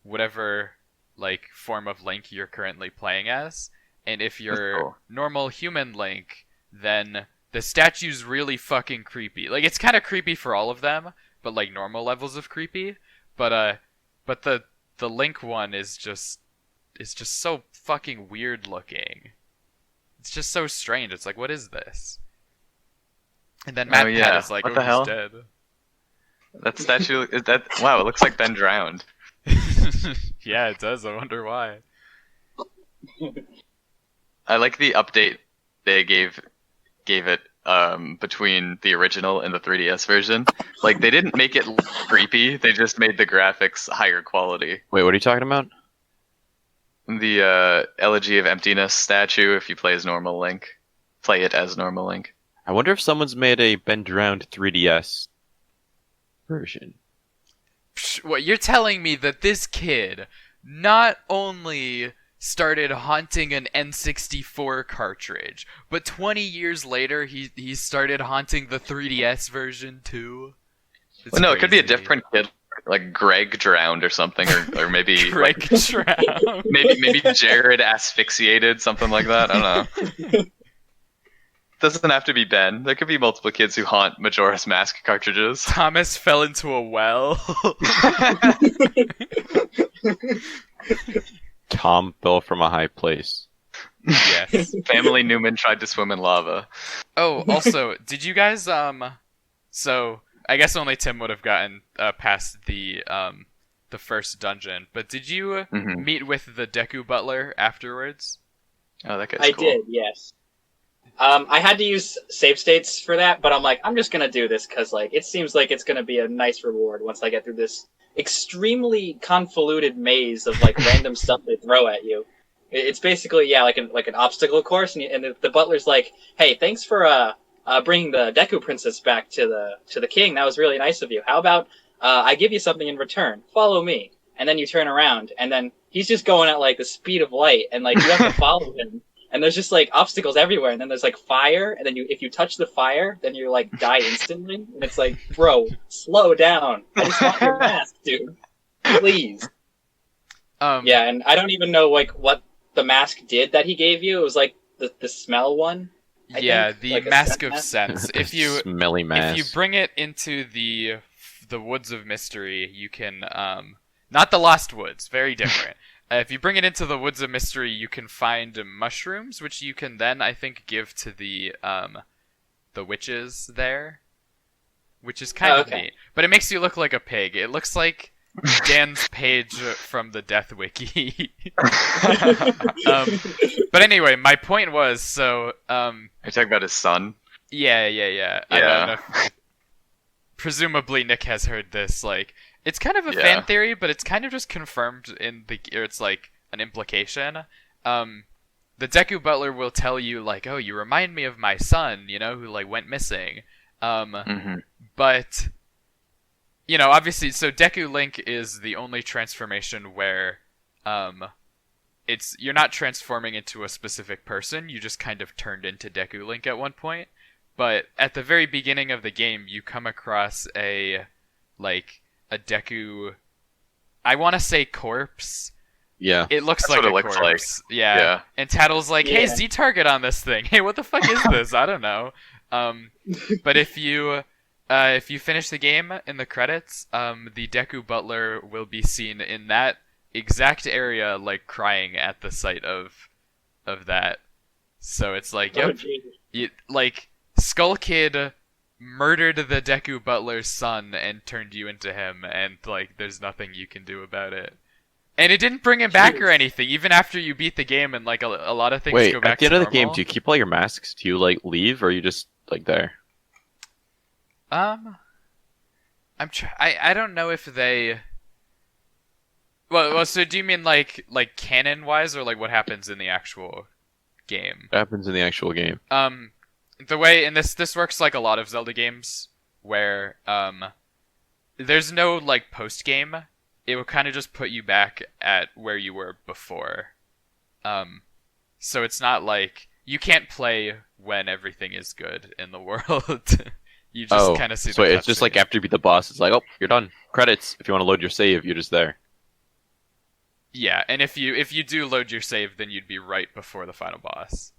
whatever like form of Link you're currently playing as. And if you're cool. normal human Link, then the statue's really fucking creepy. Like it's kind of creepy for all of them, but like normal levels of creepy. But the Link one is just so fucking weird looking. It's just so strange. It's like, what is this? And then Matt yeah. Pat is like, What oh, the hell? he's dead. That statue is that wow, it looks like Ben drowned. Yeah, it does. I wonder why. I like the update they gave it between the original and the 3DS version. Like they didn't make it creepy, they just made the graphics higher quality. Wait, what are you talking about? The Elegy of Emptiness statue, if you play as normal Link, play it as normal Link. I wonder if someone's made a Ben Drowned 3DS version. Psh, what, you're telling me that this kid not only started haunting an N64 cartridge, but 20 years later he started haunting the 3DS version too? It's Well, no, it could be a crazy. different kid, like Greg drowned or something, or maybe Greg Drown. maybe Jared asphyxiated, something like that. I don't know. Doesn't have to be Ben. There could be multiple kids who haunt Majora's Mask cartridges. Thomas fell into a well. Tom fell from a high place. Yes. Family Newman tried to swim in lava. Oh, also, did you guys so I guess only Tim would have gotten past the first dungeon, but did you Mhm. meet with the Deku Butler afterwards? Oh, that guy's I cool. did, yes. I had to use save states for that, but I'm like, I'm just gonna do this because like it seems like it's gonna be a nice reward once I get through this extremely convoluted maze of like random stuff they throw at you. It's basically like an obstacle course, and the butler's like, hey, thanks for bringing the Deku Princess back to the king. That was really nice of you. How about I give you something in return? Follow me. And then you turn around, and then he's just going at like the speed of light, and like you have to follow him. And there's just like obstacles everywhere, and then there's like fire, and then if you touch the fire, then you like die instantly. And it's like, bro, slow down. I just want your mask, dude. Please. Um, Yeah, and I don't even know like what the mask did that he gave you. It was like the smell one. I yeah, think? the Like a Mask scent of mask? Sense. Smelly If you mask. bring it into the Woods of Mystery, you can not the Lost Woods, very different. If you bring it into the Woods of Mystery, you can find mushrooms, which you can then I think give to the witches there, which is kind Oh, of okay. neat. But it makes you look like a pig. It looks like Dan's page from the Death Wiki. But anyway, my point was so Are you talking about his son? yeah. I don't know. Presumably Nick has heard this. Like, it's kind of a fan Yeah. theory, but it's kind of just confirmed or it's like an implication. The Deku Butler will tell you like, "Oh, you remind me of my son," who like went missing. Mm-hmm. But obviously, so Deku Link is the only transformation where you're not transforming into a specific person. You just kind of turned into Deku Link at one point. But at the very beginning of the game, you come across a Deku. I want to say corpse. Yeah. It looks That's like what it a looks corpse. like. Yeah. Yeah. And Tattle's like, "Hey, Yeah. Z target on this thing. Hey, what the fuck is this? I don't know." But if you finish the game in the credits, the Deku Butler will be seen in that exact area, like crying at the sight of that. So it's like, Oh, yep, geez. like Skull Kid murdered the Deku Butler's son and turned you into him, and like there's nothing you can do about it. And it didn't bring him back or Jeez. anything, even after you beat the game, and like a lot of things Wait, go back at the end to of the game, normal. do you keep all your masks? Do you like leave, or are you just like there? I'm I don't know if they. Well, so do you mean like canon wise, or like what happens in the actual game? What happens in the actual game? The way and this works like a lot of Zelda games, where there's no like post game. It will kind of just put you back at where you were before. So it's not like you can't play when everything is good in the world. You just kind of see. So the it's just cutscene. like after you beat the boss, it's like, oh, you're done. Credits. If you want to load your save, you're just there. Yeah, and if you do load your save, then you'd be right before the final boss.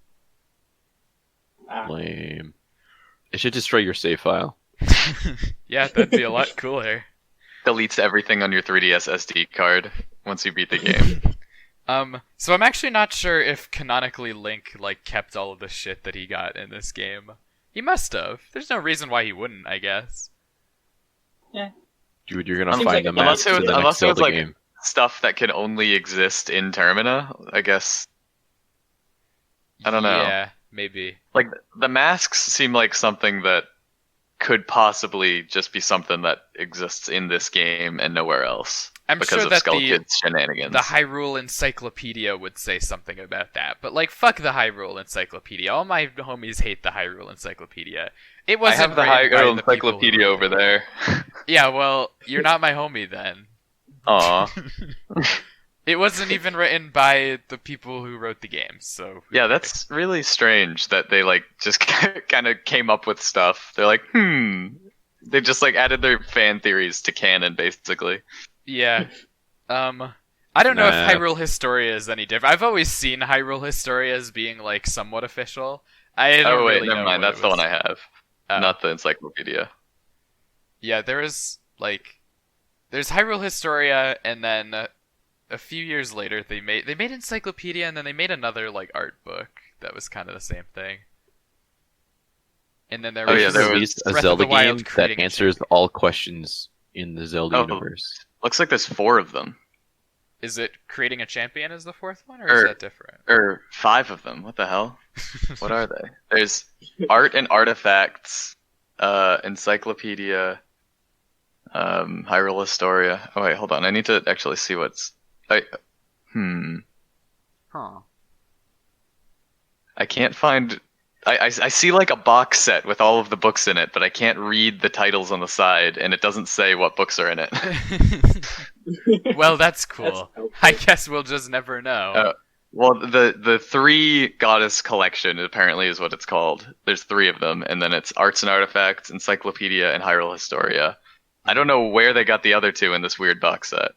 Ah. Lame. It should destroy your save file. Yeah, that'd be a lot cooler. Deletes everything on your 3DS SD card once you beat the game. So I'm actually not sure if canonically Link like kept all of the shit that he got in this game. He must have. There's no reason why he wouldn't, I guess. Dude, you're gonna Seems find like the a- masks in the unless next it was, Zelda like- game. Stuff that can only exist in Termina, I guess. I don't know. Yeah, maybe. Like, the masks seem like something that could possibly just be something that exists in this game and nowhere else. I'm because sure of that Skull the Kid's shenanigans. Hyrule Encyclopedia would say something about that. But like, fuck the Hyrule Encyclopedia. All my homies hate the Hyrule Encyclopedia. It I wasn't have the written by Hyrule the people who Encyclopedia wrote over the there. game. Yeah, well, you're not my homie then. Aw. It wasn't even written by the people who wrote the game, so Yeah, that's really strange that they like just kind of came up with stuff. They're like, They just like added their fan theories to canon, basically. yeah. I don't know if Nah. Hyrule Historia is any different. I've always seen Hyrule Historia as being like somewhat official. I don't Oh wait, really never know mind. what That's it the was. one I have, Oh. not the encyclopedia. Yeah, there's Hyrule Historia, and then a few years later they made Encyclopedia, and then they made another like art book that was kind of the same thing. And then there Oh, was yeah, there was released a Breath of Zelda the Wild game that creating a answers champion. all questions in the Zelda Oh. universe. Looks like there's 4 of them, Is it creating a champion as the fourth one, or is that different? or 5 of them. What the hell? What are they? There's art and artifacts, encyclopedia, Hyrule Historia. Oh wait, hold on. I need to actually see what's. Huh. I can't find. I see like a box set with all of the books in it, but I can't read the titles on the side, and it doesn't say what books are in it. Well, that's cool. That's helpful. I guess we'll just never know. Well, the 3 goddess collection apparently is what it's called. There's 3 of them, and then it's arts and artifacts, encyclopedia, and Hyrule Historia. I don't know where they got the other 2 in this weird box set.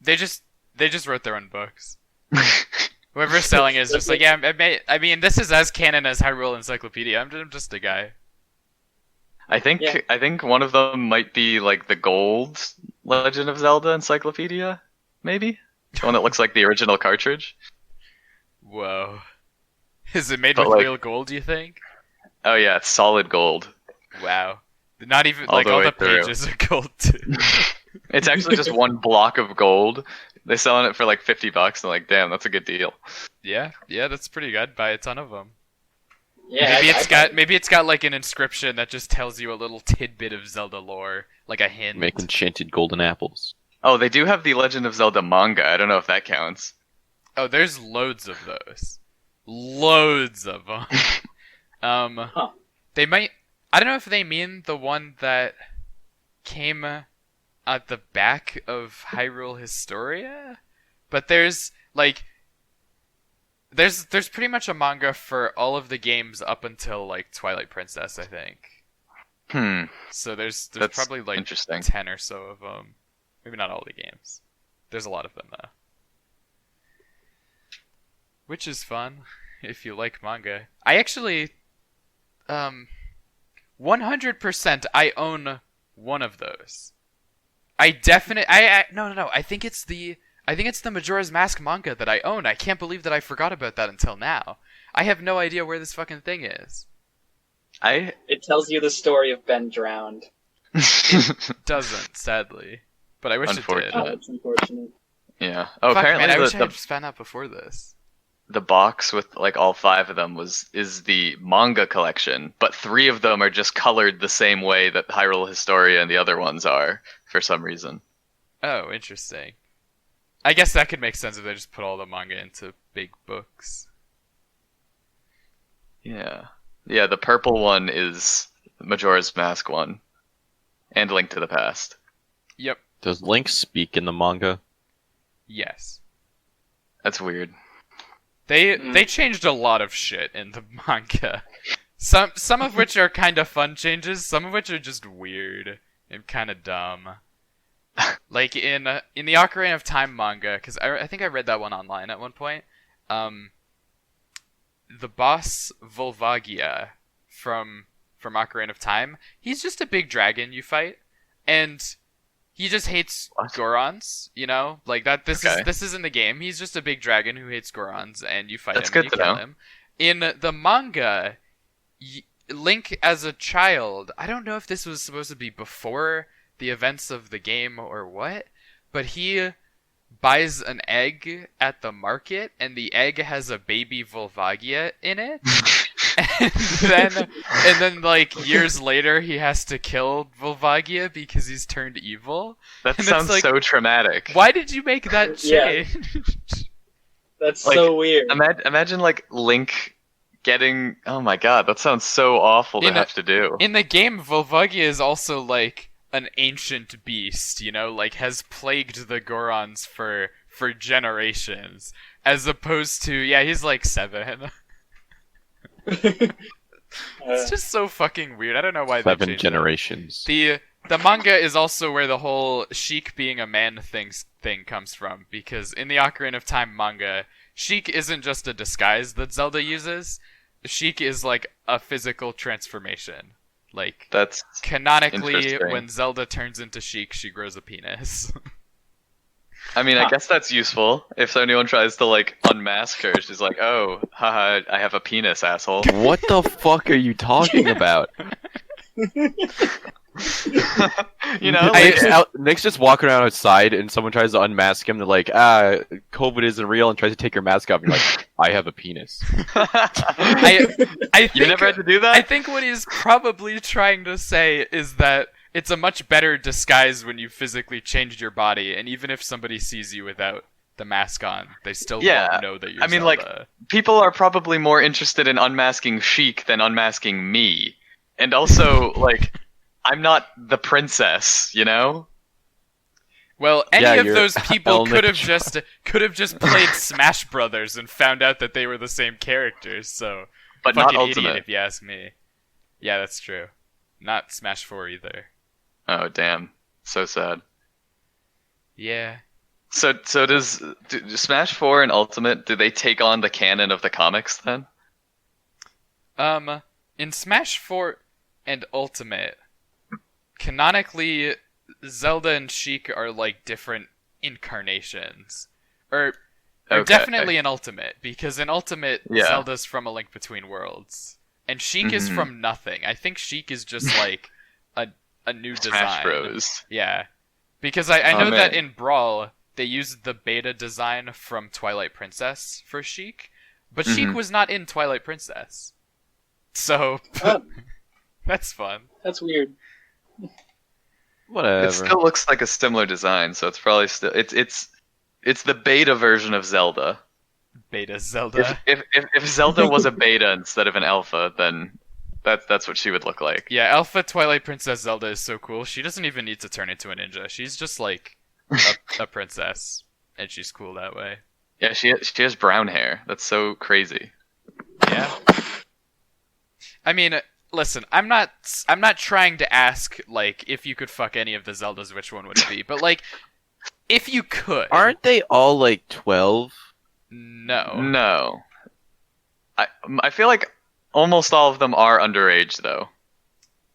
They just wrote their own books. Whoever's selling it is just like, yeah, I mean, this is as canon as Hyrule Encyclopedia. I'm just a guy. I think one of them might be like the gold Legend of Zelda Encyclopedia, maybe? The one that looks like the original cartridge. Whoa. Is it made But, with like- real gold, you think? Oh yeah, it's solid gold. Wow. Not even, All like, the all way the through. pages are gold, too. It's actually just one block of gold. They're selling it for like $50. And like, damn, that's a good deal. Yeah, that's pretty good. Buy a ton of them. Yeah, Maybe it's got like an inscription that just tells you a little tidbit of Zelda lore, like a hint. Make enchanted golden apples. Oh, they do have the Legend of Zelda manga. I don't know if that counts. Oh, there's loads of those. Loads of them. Huh. They might. I don't know if they mean the one that came at the back of Hyrule Historia, but there's like. There's pretty much a manga for all of the games up until like Twilight Princess, I think. So there's That's probably like interesting. 10 or so of them. Maybe not all the games. There's a lot of them though. Which is fun if you like manga. I actually 100% I own one of those. I think it's the Majora's Mask manga that I own. I can't believe that I forgot about that until now. I have no idea where this fucking thing is. It tells you the story of Ben drowned. Doesn't, sadly. But I wish it did. Unfortunate. Oh, it's unfortunate. Yeah. Oh, Fuck, apparently man, I wish I the, had found out before this. the box with like all 5 of them is the manga collection, but 3 of them are just colored the same way that Hyrule Historia and the other ones are for some reason. Oh, interesting. I guess that could make sense if they just put all the manga into big books. Yeah. Yeah, the purple one is Majora's Mask one. And Link to the Past. Yep. Does Link speak in the manga? Yes. That's weird. They changed a lot of shit in the manga. Some of which are kind of fun changes, some of which are just weird and kind of dumb. Like in the Ocarina of Time manga, because I think I read that one online at one point. The boss Volvagia from Ocarina of Time, he's just a big dragon you fight, and he just hates What? Gorons. You know, like that. This Okay. is in the game. He's just a big dragon who hates Gorons, and you fight That's him and good you to kill know. him. In the manga, Link as a child, I don't know if this was supposed to be before the events of the game or what, but he buys an egg at the market, and the egg has a baby Volvagia in it. and then like years later he has to kill Volvagia because he's turned evil. That And it's sounds like, so traumatic. Why did you make that Yeah. change? That's Like, so weird. Imagine like Link getting. Oh my god, that sounds so awful to In a- have to do. In the game, Volvagia is also like an ancient beast, you know, like has plagued the Gorons for generations, as opposed to he's like 7. It's just so fucking weird. I don't know why they 7 changed generations. that. The manga is also where the whole Sheik being a man thing comes from, because in the Ocarina of Time manga, Sheik isn't just a disguise that Zelda uses. Sheik is like a physical transformation. Like, That's canonically, interesting. when Zelda turns into Sheik, she grows a penis. I mean, I Huh. guess that's useful. If anyone tries to like unmask her, she's like, "Oh, haha, I have a penis, asshole." What the fuck are you talking about? You know, Nick's, like, Nick's just walking around outside and someone tries to unmask him. They're like, COVID isn't real, and tries to take your mask off. And you're like, I have a penis. I think, you never had to do I that. think what he's probably trying to say is that it's a much better disguise when you physically changed your body, and even if somebody sees you without the mask on, they still Yeah, won't know that you're I mean, like, Zelda. People are probably more interested in unmasking Sheik than unmasking me, and also like, I'm not the princess, you know. Well, any Yeah, of you're those people El could have Nick- just played Smash Brothers and found out that they were the same characters. So But not fucking Ultimate. idiot if you ask me. Yeah, that's true. Not Smash 4 either. Oh damn, so sad. Yeah. So do Smash 4 and Ultimate, do they take on the canon of the comics then? In Smash 4 and Ultimate, canonically, Zelda and Sheik are like different incarnations. Or Okay. definitely in Ultimate, because in Ultimate, Yeah. Zelda's from A Link Between Worlds. And Sheik is Mhm. from nothing. I think Sheik is just like a new design. Smash Bros. Yeah. Because I Oh, know that man. in Brawl, they used the beta design from Twilight Princess for Sheik, but Sheik Mhm. was not in Twilight Princess. So, Oh, that's fun. that's weird. Whatever. It still looks like a similar design, so it's probably still it's the beta version of Zelda. Beta Zelda. If Zelda was a beta instead of an alpha, then that's what she would look like. Yeah, Alpha Twilight Princess Zelda is so cool. She doesn't even need to turn into a ninja. She's just like a princess, and she's cool that way. Yeah, she has brown hair. That's so crazy. Yeah. I mean, listen, I'm not trying to ask like if you could fuck any of the Zeldas, which one would it be? But like, if you could, Aren't they all like 12? no. No, I feel like almost all of them are underage though.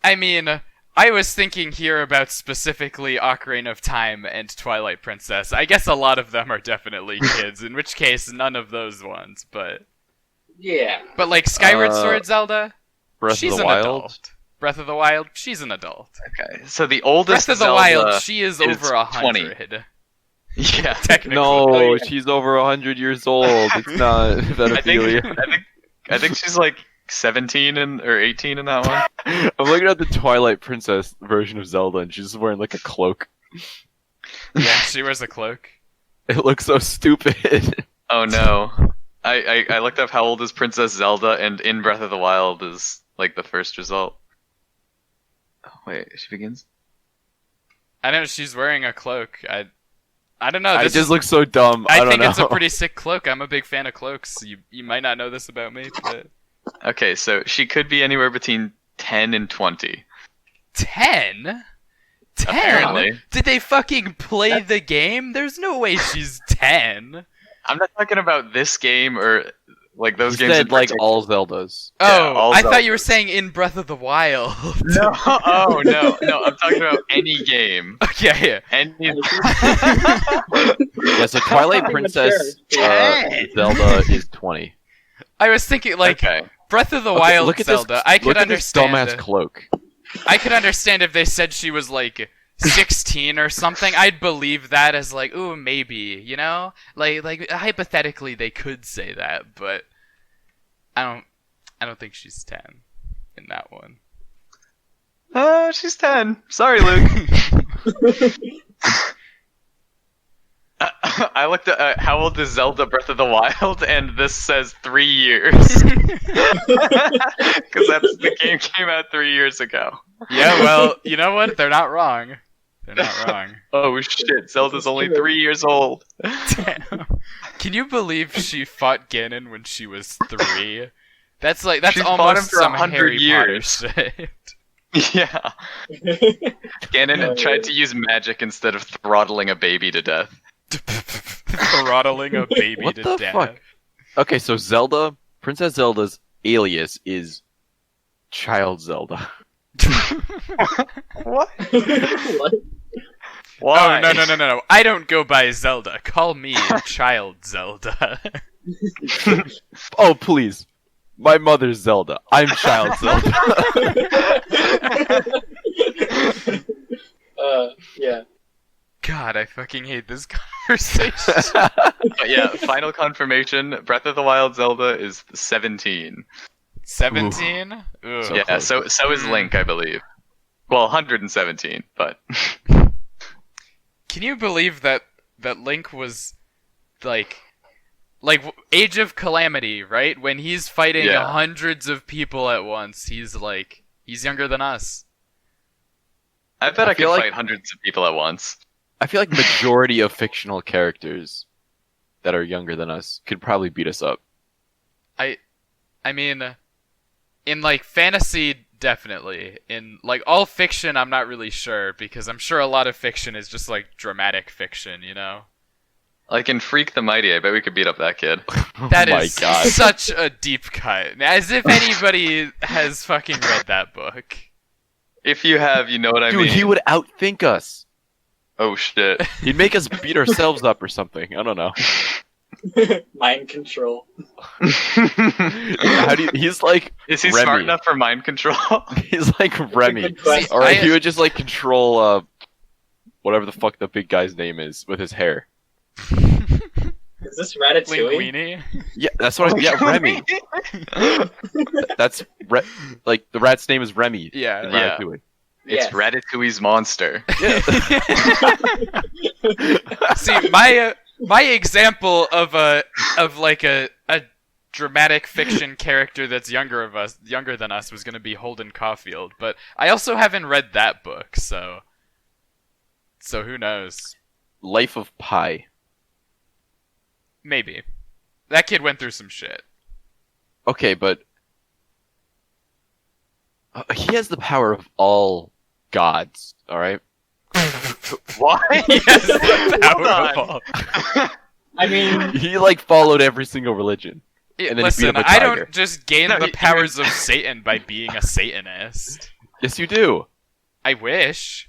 I mean, I was thinking here about specifically Ocarina of Time and Twilight Princess. I guess a lot of them are definitely kids, in which case none of those ones, but Yeah. like Skyward Sword Zelda, Breath she's of the an Wild? adult. Breath of the Wild, she's an adult. Okay, so the oldest Breath of the Zelda Wild, she is over 20. 100. Yeah, Technically. No, she's over 100 years old. It's not pedophilia. I think she's like 17 or 18 in that one. I'm looking at the Twilight Princess version of Zelda, and she's just wearing like a cloak. Yeah, she wears a cloak. It looks so stupid. Oh no. I looked up how old is Princess Zelda, and in Breath of the Wild is like the first result. Oh, wait, she begins? I know she's wearing a cloak. I don't know. It This just looks so dumb. I don't think know. it's a pretty sick cloak. I'm a big fan of cloaks. You might not know this about me, but Okay, so she could be anywhere between 10 and 20. 10? 10? Apparently. Did they fucking play the game? There's no way she's 10. I'm not talking about this game or like those He games. said in like particular. all Zeldas. Oh, all I thought you Zeldas. were saying in Breath of the Wild. No, oh no, I'm talking about any game. Okay, Any. Yeah, so Twilight Pretty Princess mature. Zelda is 20. I was thinking like Okay. Breath of the Okay, Wild look at Zelda. this, I could look at this understand. dumbass cloak. I could understand if they said she was like 16 or something. I'd believe that as like, ooh, maybe, you know, like hypothetically they could say that, but I don't think she's 10 in that one. Oh, she's 10. Sorry, Luke. I looked at how old is Zelda Breath of the Wild, and this says 3 years. Because the game came out 3 years ago. Yeah, well, you know what? They're not wrong. They're not wrong. Oh shit, Zelda's only 3 years old. Damn. Can you believe she fought Ganon when she was 3? That's She's fought him almost for some 100 Harry years. Potter shit. Yeah. Ganon tried to use magic instead of throttling a baby to death. Throttling a baby What to the death. fuck? Okay, so Zelda, Princess Zelda's alias is Child Zelda. What? What? Why? Oh, no. I don't go by Zelda. Call me Child Zelda. Oh, please. My mother's Zelda. I'm Child Zelda. Yeah. God, I fucking hate this conversation. But yeah, final confirmation, Breath of the Wild Zelda is 17. 17? Ooh. So Yeah, close. so is Link, I believe. Well, 117, but Can you believe that Link was like Age of Calamity, right? When he's fighting Yeah. hundreds of people at once, he's younger than us. I bet I I could feel like- fight hundreds of people at once. I feel like majority of fictional characters that are younger than us could probably beat us up. I mean, in like fantasy, definitely. In like all fiction, I'm not really sure because I'm sure a lot of fiction is just like dramatic fiction, you know. Like in Freak the Mighty, I bet we could beat up that kid. That Oh my is God. such a deep cut. As if anybody has fucking read that book. If you have, you know what I Dude, mean. he would outthink us. Oh shit. He'd make us beat ourselves up or something. I don't know. Mind control. How do you, he's like Is he Remy. smart enough for mind control? He's like Remy. Good question. All right, I- he would just like control whatever the fuck the big guy's name is with his hair. Is this Ratatouille? Linguini? Yeah, that's what. Yeah, Remy. That's like the rat's name is Remy. Yeah. in Yeah. Ratatouille. It's Yes. Ratatouille's monster. Yeah. See, my example of a dramatic fiction character that's younger than us was gonna be Holden Caulfield, but I also haven't read that book, so who knows? Life of Pi. Maybe that kid went through some shit. Okay, but he has the power of all gods. All right. Why? Yes, the Hold power on. of all. I mean, He like followed every single religion. And then he beat Listen, up a I tiger. don't just gain No, the he- powers of Satan by being a Satanist. Yes, you do. I wish.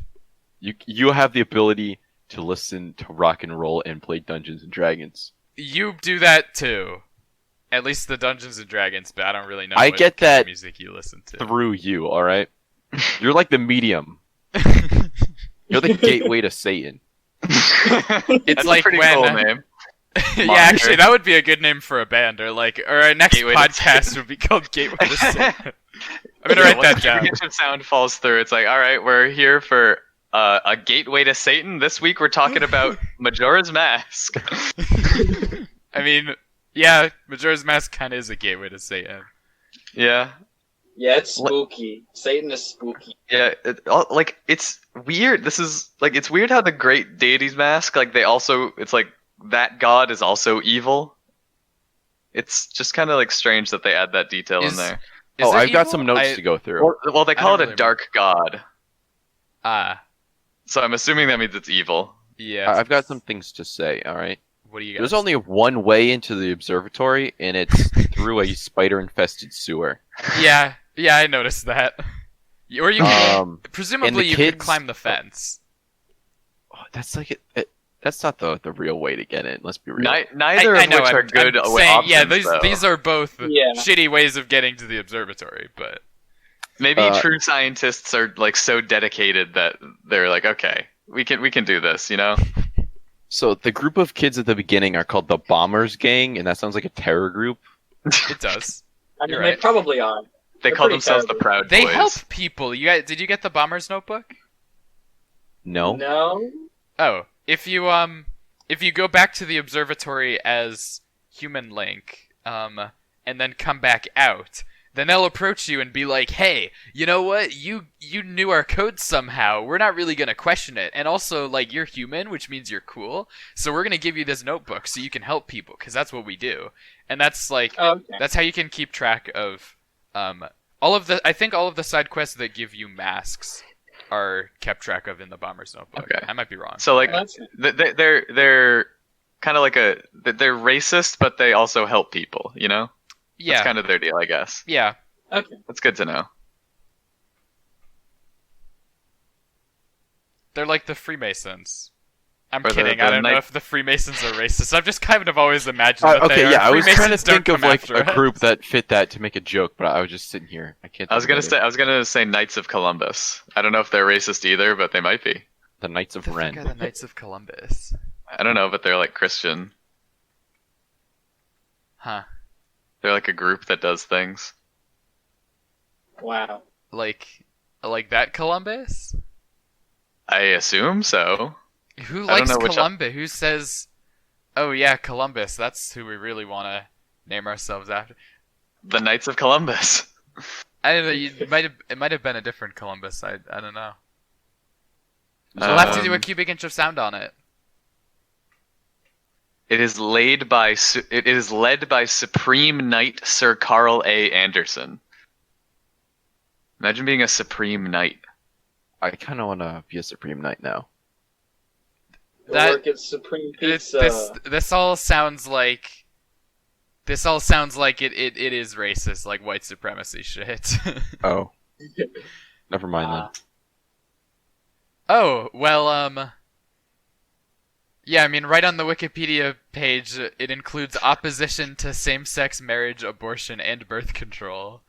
You have the ability to listen to rock and roll and play Dungeons and Dragons. You do that too. At least the Dungeons and Dragons, but I don't really know I what get kind of that music you listen to. Through you, all right. You're like the medium. You're the gateway to Satan. It's That's like a pretty when- cool name. Yeah, actually, that would be a good name for a band, or our next Gateway to podcast would be called Gateway to Satan. I'm gonna Yeah, write once that the down. Championship sound falls through. It's like, all right, we're here for a gateway to Satan. This week we're talking about Majora's Mask. I mean, yeah, Majora's Mask kind of is a gateway to Satan. Yeah, yeah, it's spooky. Satan is spooky. yeah. It's weird. This is like it's weird how the Great Deity's Mask, like they also, it's like that god is also evil. It's just kind of like strange that they add that detail Is- in there. Is Oh, it I've got evil? some notes to go through. Well, they call it don't a really dark god, Ah, so I'm assuming that means it's evil. yeah. I've got some things to say. All right. What do you got? There's only one way into the observatory, and it's through a spider-infested sewer. Yeah, I noticed that. Or you can, presumably you could kids- climb the fence. That's like that's not the real way to get in. Let's be real. Neither I of know, which are good I'm options. saying, yeah, though. these are both Yeah. shitty ways of getting to the observatory, but Maybe Uh, true scientists are like so dedicated that they're like, okay, we can do this, you know? So the group of kids at the beginning are called the Bombers Gang, and that sounds like a terror group. it does. I mean, You're they right. probably are. They They're call pretty themselves the terrible. Proud They Boys. help people. Did you get the Bomber's Notebook? No. No. Oh, if you go back to the observatory as Human Link, and then come back out, then they'll approach you and be like, "Hey, you know what? You knew our code somehow. We're not really gonna question it. And also, like, you're human, which means you're cool. So we're gonna give you this notebook so you can help people, because that's what we do. And that's like Oh, okay. that's how you can keep track of all of the. I think all of the side quests that give you masks are kept track of in the Bomber's Notebook. Okay. I might be wrong. So like Well, they're kind of like they're racist, but they also help people, you know? yeah, That's kind of their deal, I guess. yeah. Okay. That's good to know. They're like the Freemasons. I'm Or the- kidding. the I don't know Knight- if the Freemasons are racist. I've just kind of always imagined that they Okay, are. yeah, I was trying to Freemasons don't think of come like after a us. group that fit that to make a joke, but I was just sitting here. I can't. I was think of gonna say Knights of Columbus. I don't know if they're racist either, but they might be. the Knights of The fuck are Ren. the Knights of Columbus? I don't know, but they're like Christian. Huh? They're like a group that does things. Wow. Like that Columbus? I assume so. Who I don't likes know which- Columbus? Who says, "Oh yeah, Columbus. That's who we really want to name ourselves after"? The Knights of Columbus. I don't know. It might have been a different Columbus. I don't know. So We'll have to do a Um, cubic inch of sound on it. It is led by Supreme Knight Sir Carl A. Anderson. Imagine being a Supreme Knight. I kind of want to be a Supreme Knight now. That work at Supreme this Pizza. this all sounds like it is racist, like white supremacy shit. Oh, never mind then. Oh, well, yeah, I mean, right on the Wikipedia page, it includes opposition to same-sex marriage, abortion, and birth control.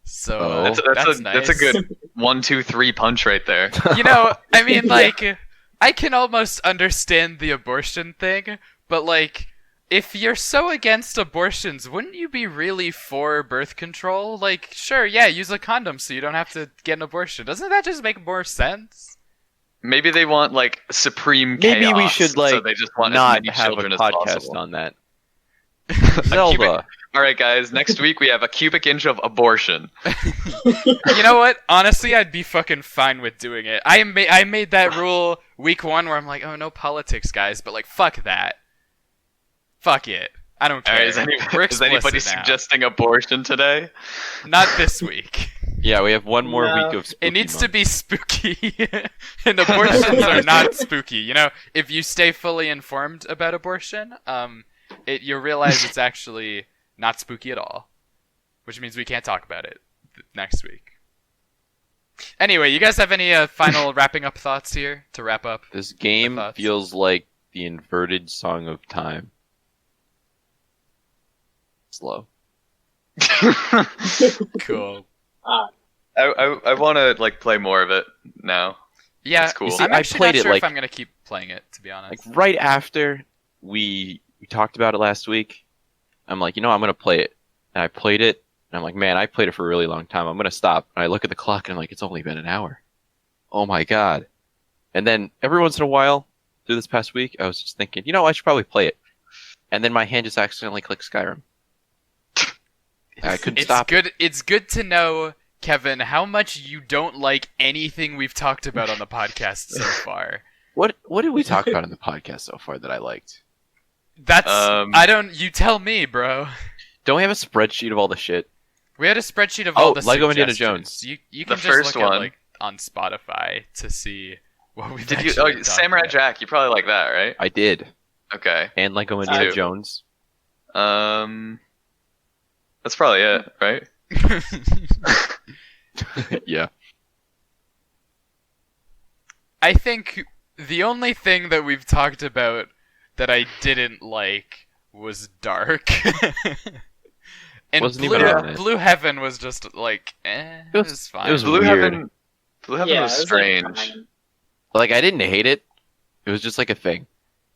So, Oh. that's nice. That's a good 1, 2, 3 punch right there. You know, I mean, like, I can almost understand the abortion thing, but, like, if you're so against abortions, wouldn't you be really for birth control? Like, sure, yeah, use a condom so you don't have to get an abortion. Doesn't that just make more sense? Maybe they want like supreme chaos. Maybe we should so they just want as not many have a children as podcast possible. on that. A Zelda. cubic- All right, guys. Next week we have a cubic inch of abortion. You know what? Honestly, I'd be fucking fine with doing it. I made that rule week 1 where I'm like, oh, no politics, guys. But, like, fuck that. Fuck it. I don't All care. right, We're is anybody explicit now. suggesting abortion today? Not this week. Yeah, we have one more No. week of spooky It needs to month. be spooky. And abortions are not spooky. You know, if you stay fully informed about abortion, you'll realize it's actually not spooky at all. Which means we can't talk about it next week. Anyway, you guys have any final wrapping up thoughts here to wrap up? This game thoughts. feels like the inverted Song of Time. Slow. Cool. I want to like play more of it now. Yeah, That's cool. You see, I'm I actually played not it, sure like- if I'm gonna keep playing it, to be honest. Like right after we talked about it last week, I'm like, I'm gonna play it. And I played it, and I'm like, man, I played it for a really long time. I'm gonna stop. And I look at the clock, and I'm like, it's only been an hour. Oh my god. And then every once in a while, through this past week, I was just thinking, I should probably play it. And then my hand just accidentally clicked Skyrim. I couldn't It's stop. good. It's good to know, Kevin, how much you don't like anything we've talked about on the podcast so far. What did we talk about in the podcast so far that I liked? That's I don't. You tell me, bro. Don't we have a spreadsheet of all the shit? We had a spreadsheet of all the Lego Indiana suggestions. Jones. You can The just first look at one. like on Spotify to see what we Did actually you? Oh, talked Samurai about. Jack. You probably like that, right? I did. Okay. And Lego Indiana Two. Jones. That's probably it, right? Yeah. I think the only thing that we've talked about that I didn't like was Dark. And Wasn't even on it. Blue Heaven was just like, it was fine. it was Blue weird. Heaven. Blue Heaven Yeah, was it was strange. like fine. Like, I didn't hate it. It was just like a thing.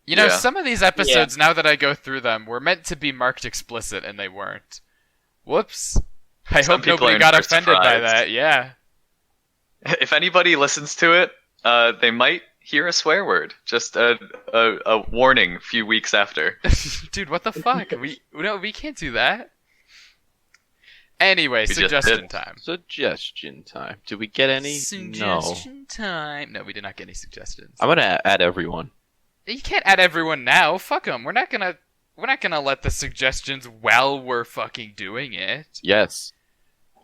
You know, Yeah. some of these episodes, now that I go through them, were meant to be marked explicit, and they weren't. Whoops. I Some hope people nobody are got for offended by surprise. that, yeah. If anybody listens to it, they might hear a swear word. Just a warning. A few weeks after. Dude, what the fuck? We can't do that. Anyway, just suggestion did. time. Suggestion time. Did we get any? No. Suggestion time. No, we did not get any suggestions. I'm gonna add everyone. You can't add everyone now. Fuck them. We're not gonna let the suggestions while we're fucking doing it. Yes.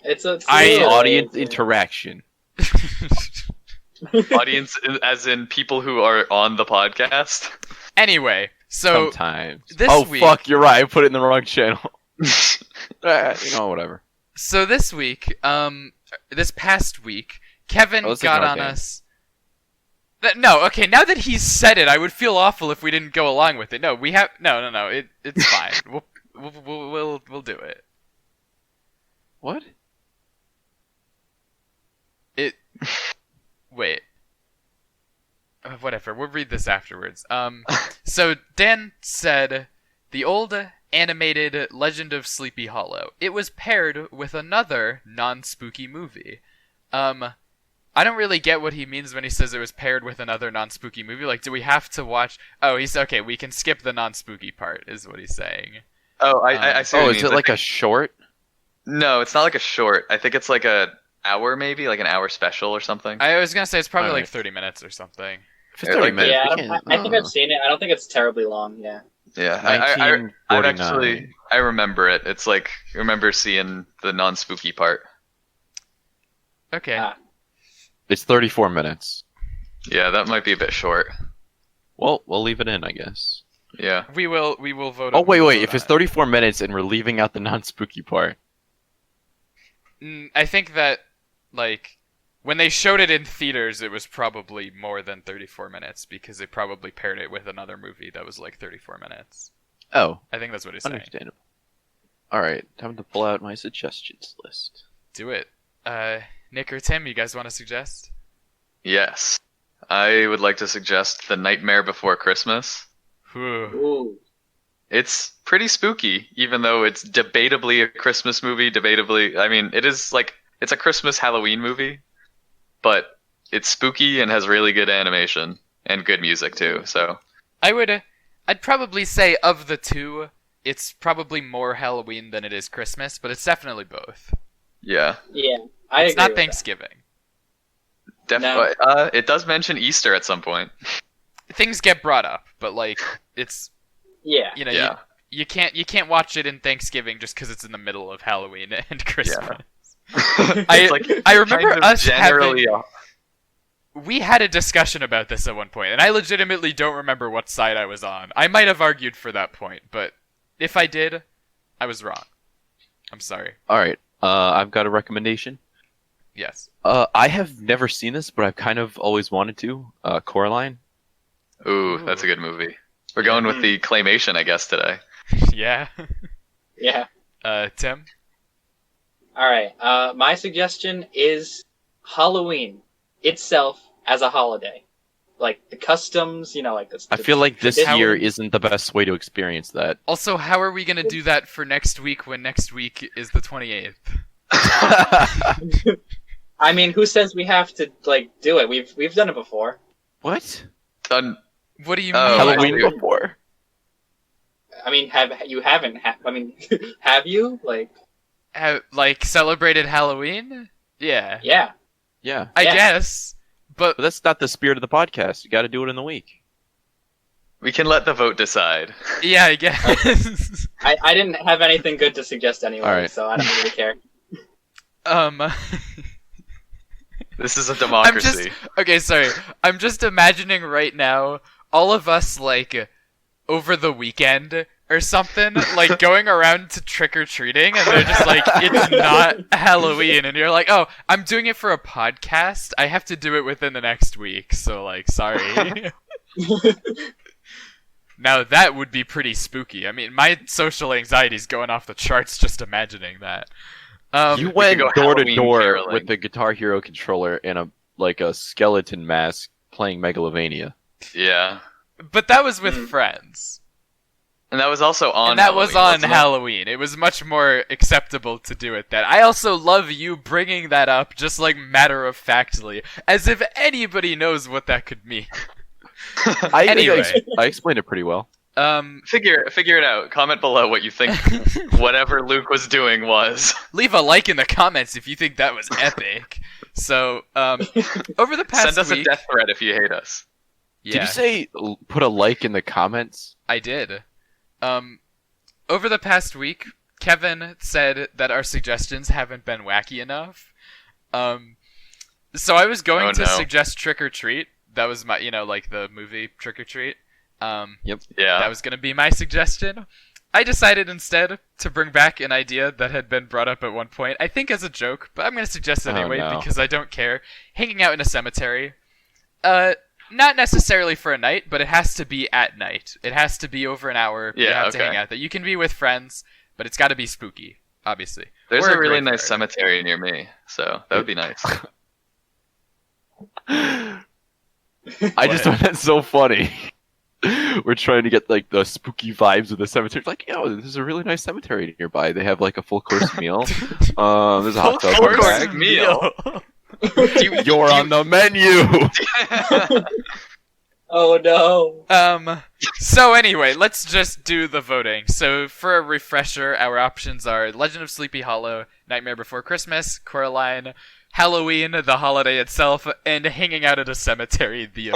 It's a Audience interaction. Audience, as in people who are on the podcast. Anyway, so Sometimes. this Oh week- fuck! You're right. I put it in the wrong channel. Whatever. So this week, this past week, Kevin Oh, it's got like on our us. No, okay. Now that he's said it, I would feel awful if we didn't go along with it. No, we have no. It's fine. We'll do it. What? Wait. Whatever. We'll read this afterwards. So Dan said the old animated Legend of Sleepy Hollow. It was paired with another non-spooky movie. I don't really get what he means when he says it was paired with another non-spooky movie. Like, do we have to watch? Oh, he's okay. We can skip the non-spooky part, is what he's saying. Oh, I see. What Oh, he is means. it like a short? No, it's not like a short. I think it's like a hour, maybe like an hour special or something. I was gonna say it's probably Alright. like 30 minutes or something. If it's 30 Like, minutes, Yeah, we I can't- think I've seen it. I don't think it's terribly long. Yeah. Yeah, I 1949. I remember it. It's like I remember seeing the non-spooky part. Okay. Ah. It's 34 minutes. Yeah, that might be a bit short. Well, we'll leave it in, I guess. Yeah. We will vote. Oh, we will wait. vote If it's on it. 34 minutes and we're leaving out the non-spooky part. I think that, like, when they showed it in theaters, it was probably more than 34 minutes because they probably paired it with another movie that was like 34 minutes. Oh, I think that's what he's saying. understandable. Alright, time to pull out my suggestions list. Do it. Nick or Tim, you guys want to suggest? Yes. I would like to suggest The Nightmare Before Christmas. Whew. Ooh. It's pretty spooky, even though it's debatably a Christmas movie. Debatably, I mean, it is like it's a Christmas Halloween movie, but it's spooky and has really good animation and good music too. So I'd probably say of the two, it's probably more Halloween than it is Christmas, but it's definitely both. yeah, Yeah, I It's agree not with that. Thanksgiving. definitely. It does mention Easter at some point. Things get brought up, but like it's Yeah. you know Yeah. you can't watch it in Thanksgiving just because it's in the middle of Halloween and Christmas. It's like I remember kind of us generally. We had a discussion about this at one point, and I legitimately don't remember what side I was on. I might have argued for that point, but if I did, I was wrong. I'm sorry. Alright, I've got a recommendation. Yes. I have never seen this, but I've kind of always wanted to. Coraline. Ooh, that's a good movie. We're going with the claymation, I guess, today. Yeah. Yeah. Tim? All right. My suggestion is Halloween itself as a holiday. Like the customs, like this. I feel like this tradition. year isn't the best way to experience that. Also, how are we gonna do that for next week when next week is the 28th? I mean, who says we have to do it? We've done it before. What? Done. What do you Oh, mean? Halloween I see. before? I mean, haven't? I mean, have you? Like celebrated Halloween? Yeah. Yeah. Yeah. I Yeah. guess. But But that's not the spirit of the podcast. You gotta do it in the week. We can let the vote decide. yeah, I guess. I didn't have anything good to suggest anyway, All right. so I don't really care. This is a democracy. Okay, sorry. I'm just imagining right now all of us over the weekend or something, going around to trick or treating, and they're just like, it's not Halloween, and you're like, oh, I'm doing it for a podcast. I have to do it within the next week, so sorry. Now that would be pretty spooky. I mean, my social anxiety's going off the charts just imagining that. You went go door to Halloween door caroling. with the Guitar Hero controller and a skeleton mask playing Megalovania. Yeah. But that was with Hmm. friends. And that was also on And that was Halloween, on wasn't it? Halloween. It was much more acceptable to do it then. I also love you bringing that up just matter of factly, as if anybody knows what that could mean. I Anyway. I explained it pretty well. Figure it out. Comment below what you think whatever Luke was doing was. Leave a like in the comments if you think that was epic. So, over the past Send us week, a death threat if you hate us. yeah, Did you say put a like in the comments? I did. Over the past week, Kevin said that our suggestions haven't been wacky enough. So I was going Oh, to no. suggest Trick or Treat. That was my, the movie Trick or Treat. Yeah. That was going to be my suggestion. I decided instead to bring back an idea that had been brought up at one point, I think as a joke, but I'm going to suggest it Oh, anyway no. because I don't care. Hanging out in a cemetery. Not necessarily for a night, but it has to be at night. It has to be over an hour. You Yeah, have to hang okay. out there. You can be with friends, but it's got to be spooky, obviously. There's Or a really graveyard. nice cemetery near me, so that would be nice. I just thought that's so funny. We're trying to get the spooky vibes of the cemetery. Like, there's a really nice cemetery nearby. They have a full course meal. There's a hot tub. Full in the course back. meal. You're on the menu. Oh no. So anyway, let's just do the voting. So for a refresher, our options are Legend of Sleepy Hollow, Nightmare Before Christmas, Coraline, Halloween, the holiday itself, and hanging out at a cemetery, the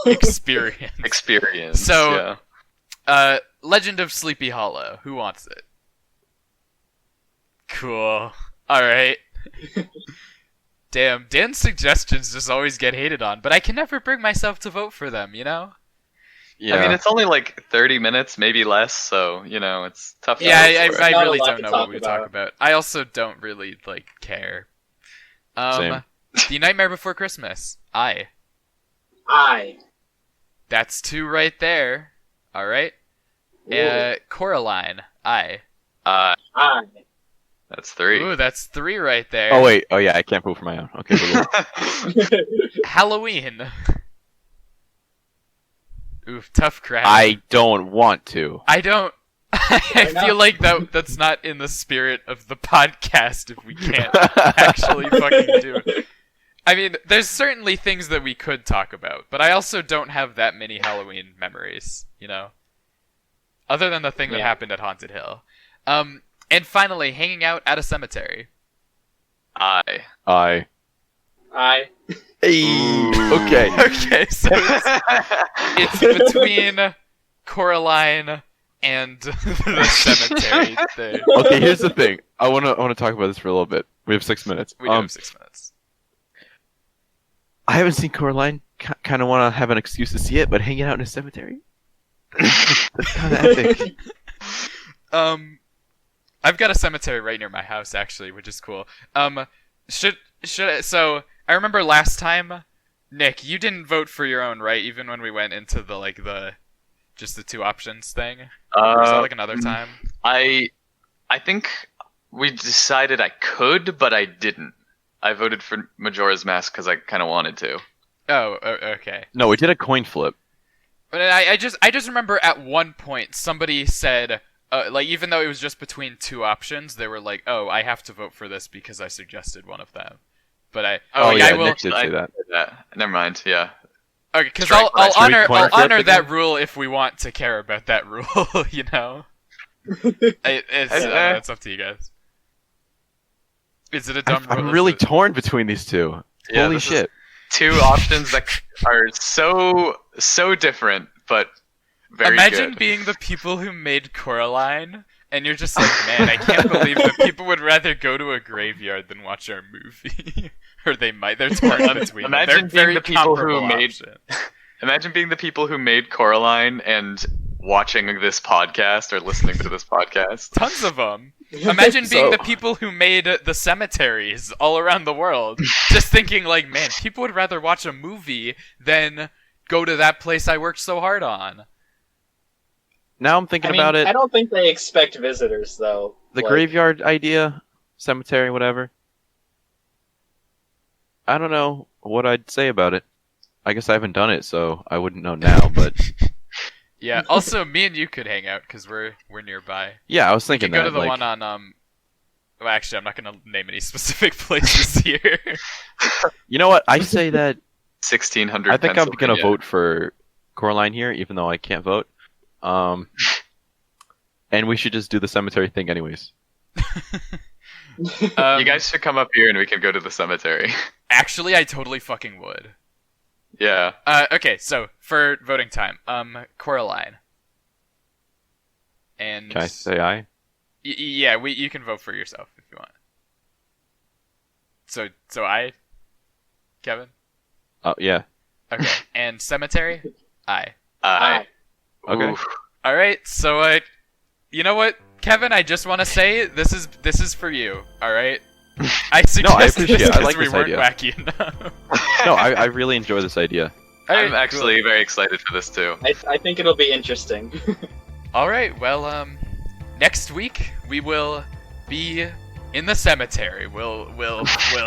experience. Experience. So- yeah. Legend of Sleepy Hollow. Who wants it? Cool. Alright. Damn, Dan's suggestions just always get hated on, but I can never bring myself to vote for them, you know? Yeah. I mean, it's only like 30 minutes, maybe less, so, it's tough. Yeah, to go for I it. Not a really lot don't to know talk what we talk about. I also don't really care. Same. The Nightmare Before Christmas. I. That's 2 right there. All right. Coraline. I. That's 3. Ooh, that's 3 right there. Oh wait. Oh yeah, I can't vote for my own. Okay. Cool. Halloween. Oof, tough crowd. I don't want to. I don't. I Fair feel enough. like that's not in the spirit of the podcast if we can't actually fucking do it. I mean, there's certainly things that we could talk about, but I also don't have that many Halloween memories, Other than the thing that Yeah. happened at Haunted Hill. And finally, hanging out at a cemetery. I. I. Hey. Ooh. Okay. Okay, so it's between Coraline and the cemetery thing. Okay. Here's the thing. I wanna talk about this for a little bit. We have 6 minutes. We do have 6 minutes. I haven't seen Coraline. Kind of want to have an excuse to see it, but hanging out in a cemetery. That's kind of epic. I've got a cemetery right near my house actually, which is cool. So I remember last time, Nick, you didn't vote for your own, right? Even when we went into the just the 2 options thing. Or was that another time? I think we decided I could, but I didn't. I voted for Majora's Mask because I kind of wanted to. Oh, okay. No, we did a coin flip. But I just remember at one point somebody said, even though it was just between 2 options, they were like, "Oh, I have to vote for this because I suggested one of them." But Oh yeah, I will. Nick did I say that. did that. Never mind. Yeah. Okay, because Strike I'll Should we honor coin I'll flip honor again? that rule if we want to care about that rule. It's up to you guys. Is it a dumb rule? I'm really torn between these 2. Yeah, Holy this is- shit. 2 options that are so different, but very Imagine good. being the people who made Coraline, and you're just like, man, I can't believe that people would rather go to a graveyard than watch our movie. Or they might. They're torn between them. Imagine They're very being the people who comparable made- options. Imagine being the people who made Coraline and watching this podcast or listening to this podcast. Tons of them. Imagine being So- the people who made the cemeteries all around the world. Just thinking like, man, people would rather watch a movie than go to that place I worked so hard on. Now I'm thinking I mean, about it. I don't think they expect visitors though. The Like, graveyard idea, cemetery, whatever. I don't know what I'd say about it. I guess I haven't done it, so I wouldn't know now. But Yeah. Also, me and you could hang out because we're nearby. yeah, I was We thinking could go that. to the like, one on Well, actually, I'm not gonna name any specific places here. you know what? I say that 1600. I think I'm gonna Pennsylvania. vote for Coraline here, even though I can't vote. And we should just do the cemetery thing, anyways. You guys should come up here and we can go to the cemetery. Actually, I totally fucking would. Yeah. Okay, so for voting time, Coraline. And Can I say aye? yeah, you can vote for yourself if you want. So I, Kevin. Oh yeah. Okay, and cemetery, I. I. Okay. Oof. All right, so you know what, Kevin? I just want to say this is for you. All right. I suggested appreciate this it. I 'cause like we this weren't idea. wacky enough. No, I really enjoy this idea. All right, I'm actually very excited for this too. I think it'll be interesting. All right. Well, next week we will be in the cemetery. We'll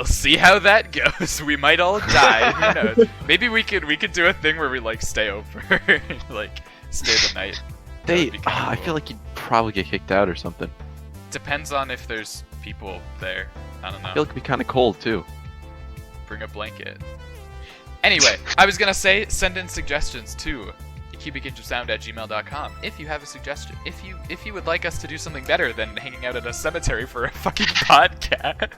see how that goes. We might all die. Who knows? Maybe we could do a thing where we like stay over, like stay the night. That would be kinda I cool. feel like you'd probably get kicked out or something. Depends on if there's people there. I don't know. I feel like it'd be kind of cold too. Bring a blanket. Anyway, I was gonna say send in suggestions to cubicinchofsound@gmail.com if you have a suggestion. If you would like us to do something better than hanging out at a cemetery for a fucking podcast.